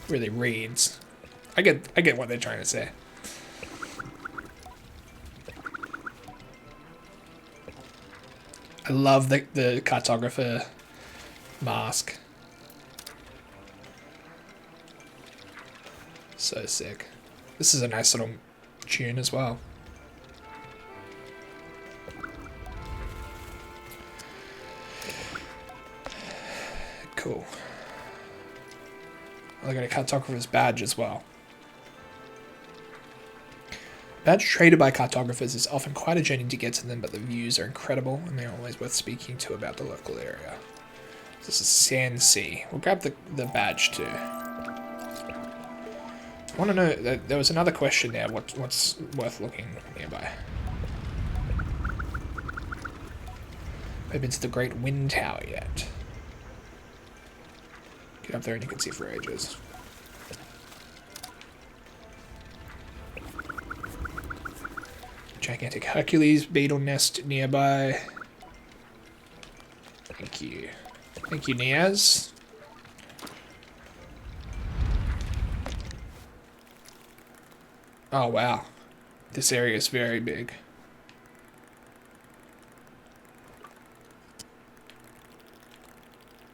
reads. I get what they're trying to say. I love the cartographer mask. So sick. This is a nice little tune as well. Cool. I got a cartographer's badge as well. Badge traded by cartographers is often quite a journey to get to them, but the views are incredible and they're always worth speaking to about the local area. This is Sand Sea. We'll grab the badge too. I want to know, there was another question there, what's worth looking nearby? Maybe it's the Great Wind Tower yet. Get up there and you can see for ages. Gigantic Hercules beetle nest nearby. Thank you. Thank you, Niaz. Oh, wow. This area is very big.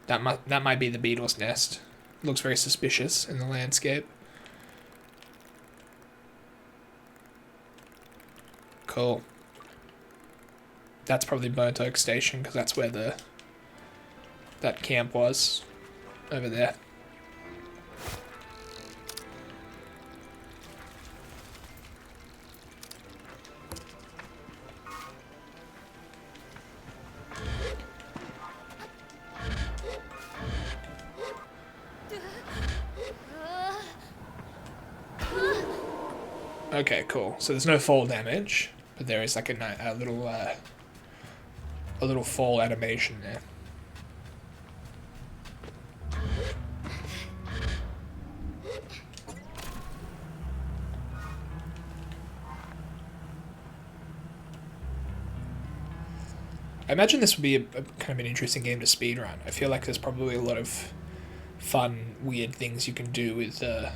That might be the beetle's nest. Looks very suspicious in the landscape. Cool. That's probably Burnt Oak Station, because that's where that camp was. Over there. Okay, cool. So there's no fall damage, but there is like a little fall animation there. I imagine this would be a kind of an interesting game to speedrun. I feel like there's probably a lot of fun, weird things you can do with the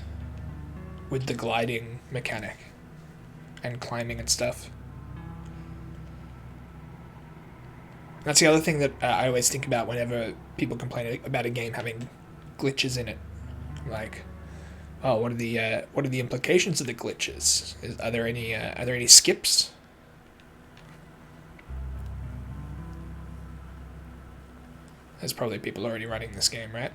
gliding mechanic and climbing and stuff. That's the other thing that I always think about whenever people complain about a game having glitches in it. Like, oh, what are the implications of the glitches? Are there any skips? There's probably people already running this game, right?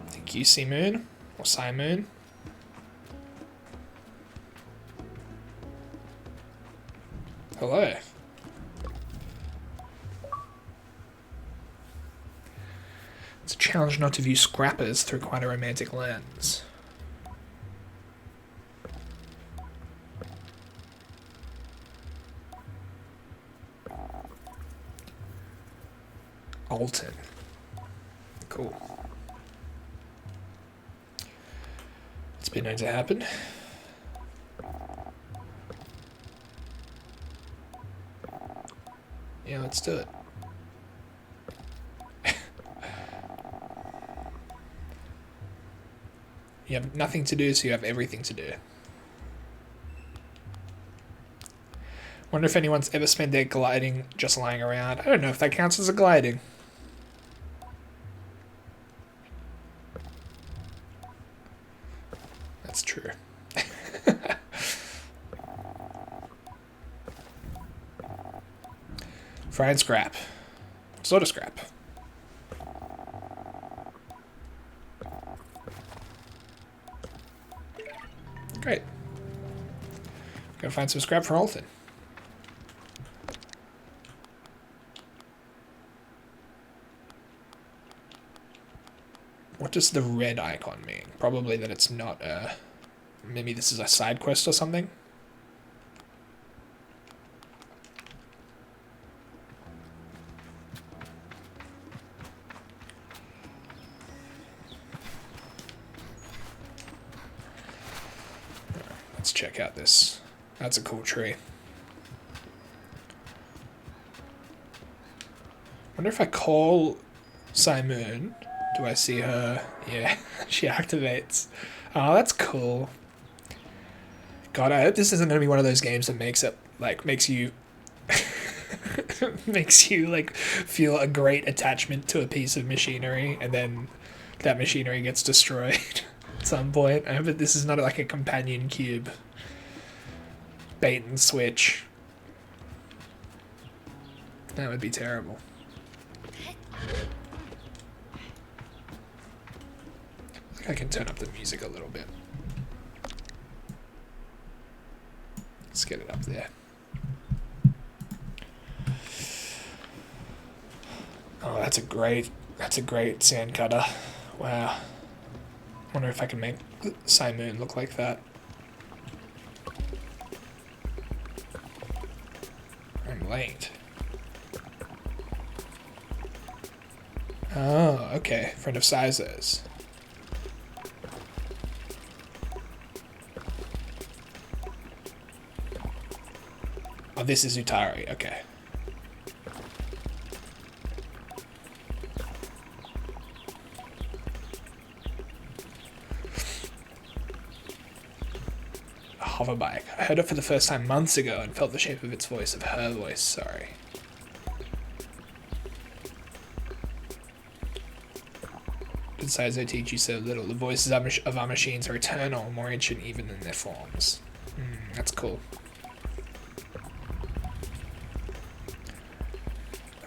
Thank you, Seamoon, or Simoon. Hello. It's a challenge not to view scrappers through quite a romantic lens. Alton. Cool. It's been known to happen. Yeah, let's do it. You have nothing to do, so you have everything to do. Wonder if anyone's ever spent their gliding just lying around. I don't know if that counts as a gliding. That's true. Fried scrap. What sort of scrap? Great. Gotta find some scrap for Alton. What does the red icon mean? Probably that it's not maybe this is a side quest or something? Let's check out this. That's a cool tree. Wonder if I call Simoon, do I see her? Yeah, she activates. Oh, that's cool. God, I hope this isn't going to be one of those games that makes you makes you like feel a great attachment to a piece of machinery, and then that machinery gets destroyed at some point. I hope that this is not like a companion cube bait and switch. That would be terrible. I think I can turn up the music a little bit. Let's get it up there. Oh, that's a great sand cutter. Wow. Wonder if I can make Simoon look like that. I'm late. Oh, okay. Friend of Sizo's. Oh, this is Utari. Okay. A hover bike. I heard it for the first time months ago and felt the shape of its voice, of her voice, sorry. Did Sizo teach you so little? The voices of our machines are eternal, more ancient even than their forms. That's cool.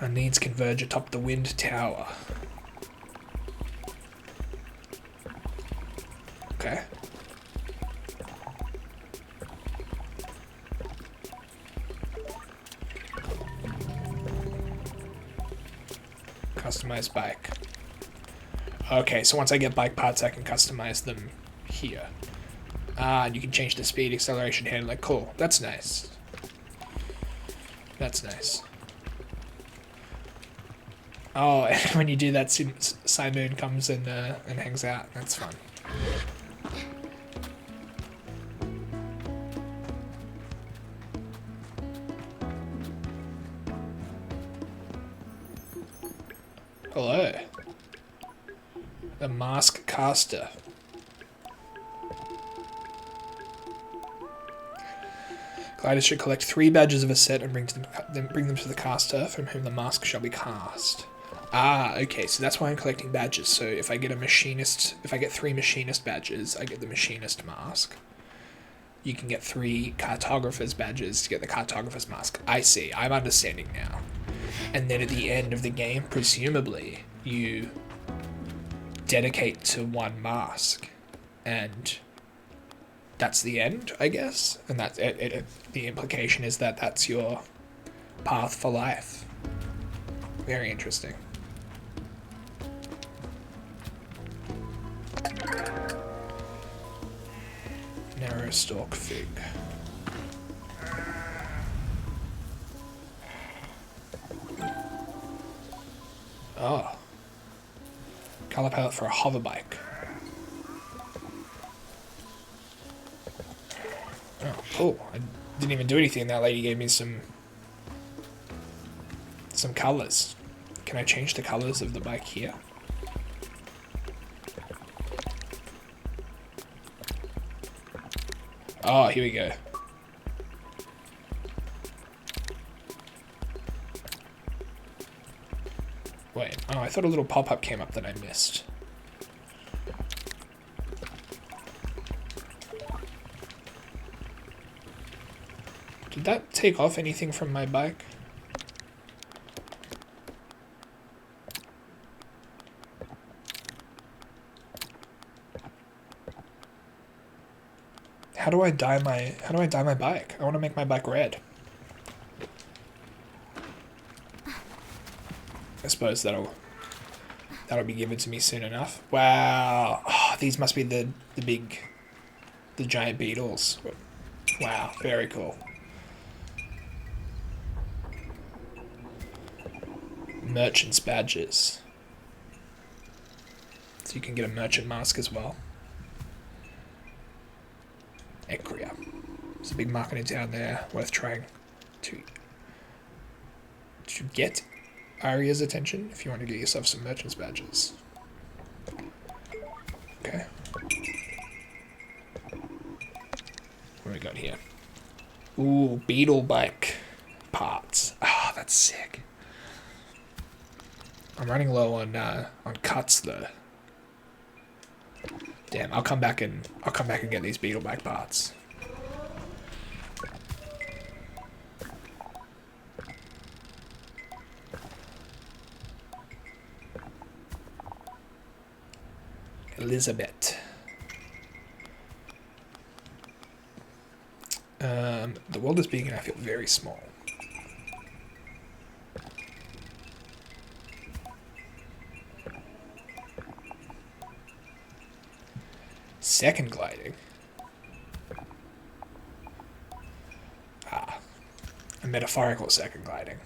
Our needs converge atop the wind tower. Okay. Customize bike. Okay, so once I get bike parts, I can customize them here. Ah, and you can change the speed, acceleration, handling. Cool. That's nice. That's nice. Oh, and when you do that, Simoon comes and hangs out. That's fun. Hello. The Mask Caster. Gliders should collect 3 badges of a set and bring them to the caster, from whom the mask shall be cast. Ah, okay, so that's why I'm collecting badges. So if I get if I get 3 machinist badges, I get the machinist mask. You can get 3 cartographer's badges to get the cartographer's mask. I see, I'm understanding now. And then at the end of the game, presumably, you dedicate to 1 mask. And that's the end, I guess? And that's it. The implication is that that's your path for life. Very interesting. Narrow stalk fig. Oh. Color palette for a hover bike. Oh, cool. I didn't even do anything. That lady gave me some colors. Can I change the colors of the bike here? Oh, here we go. Wait, oh, I thought a little pop-up came up that I missed. Did that take off anything from my bike? How do I dye my bike? I want to make my bike red. I suppose that'll be given to me soon enough. Wow. Oh, these must be the giant beetles. Wow, very cool. Merchant's badges. So you can get a merchant mask as well. Ecria. There's a big market in town there, worth trying to get Arya's attention if you want to get yourself some merchant's badges. Okay. What do we got here? Ooh, beetle bike parts. Oh, that's sick. I'm running low on cuts though. Damn, I'll come back and get these beetle bike parts. Elizabeth. The world is big and I feel very small. Second gliding. Ah, a metaphorical second gliding.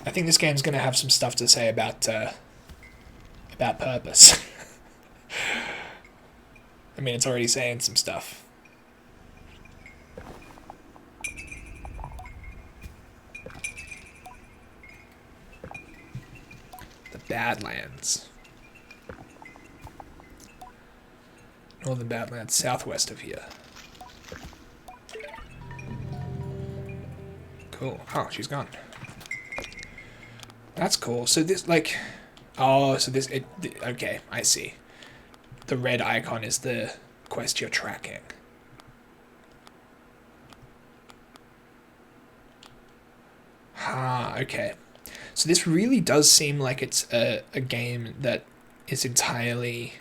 I think this game's going to have some stuff to say about purpose. I mean, it's already saying some stuff. The Badlands. Northern Badlands, southwest of here. Cool. Oh, she's gone. That's cool. So this, like... Oh, so this... Okay, I see. The red icon is the quest you're tracking. Ah, okay. So this really does seem like it's a game that is entirely...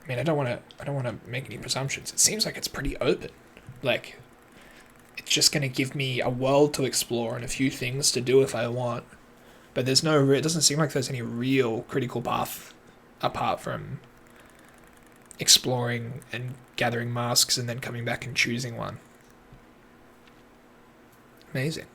I mean, I don't want to make any presumptions. It seems like it's pretty open. Like, it's just going to give me a world to explore and a few things to do if I want. But there's no... It doesn't seem like there's any real critical path apart from exploring and gathering masks and then coming back and choosing one. Amazing.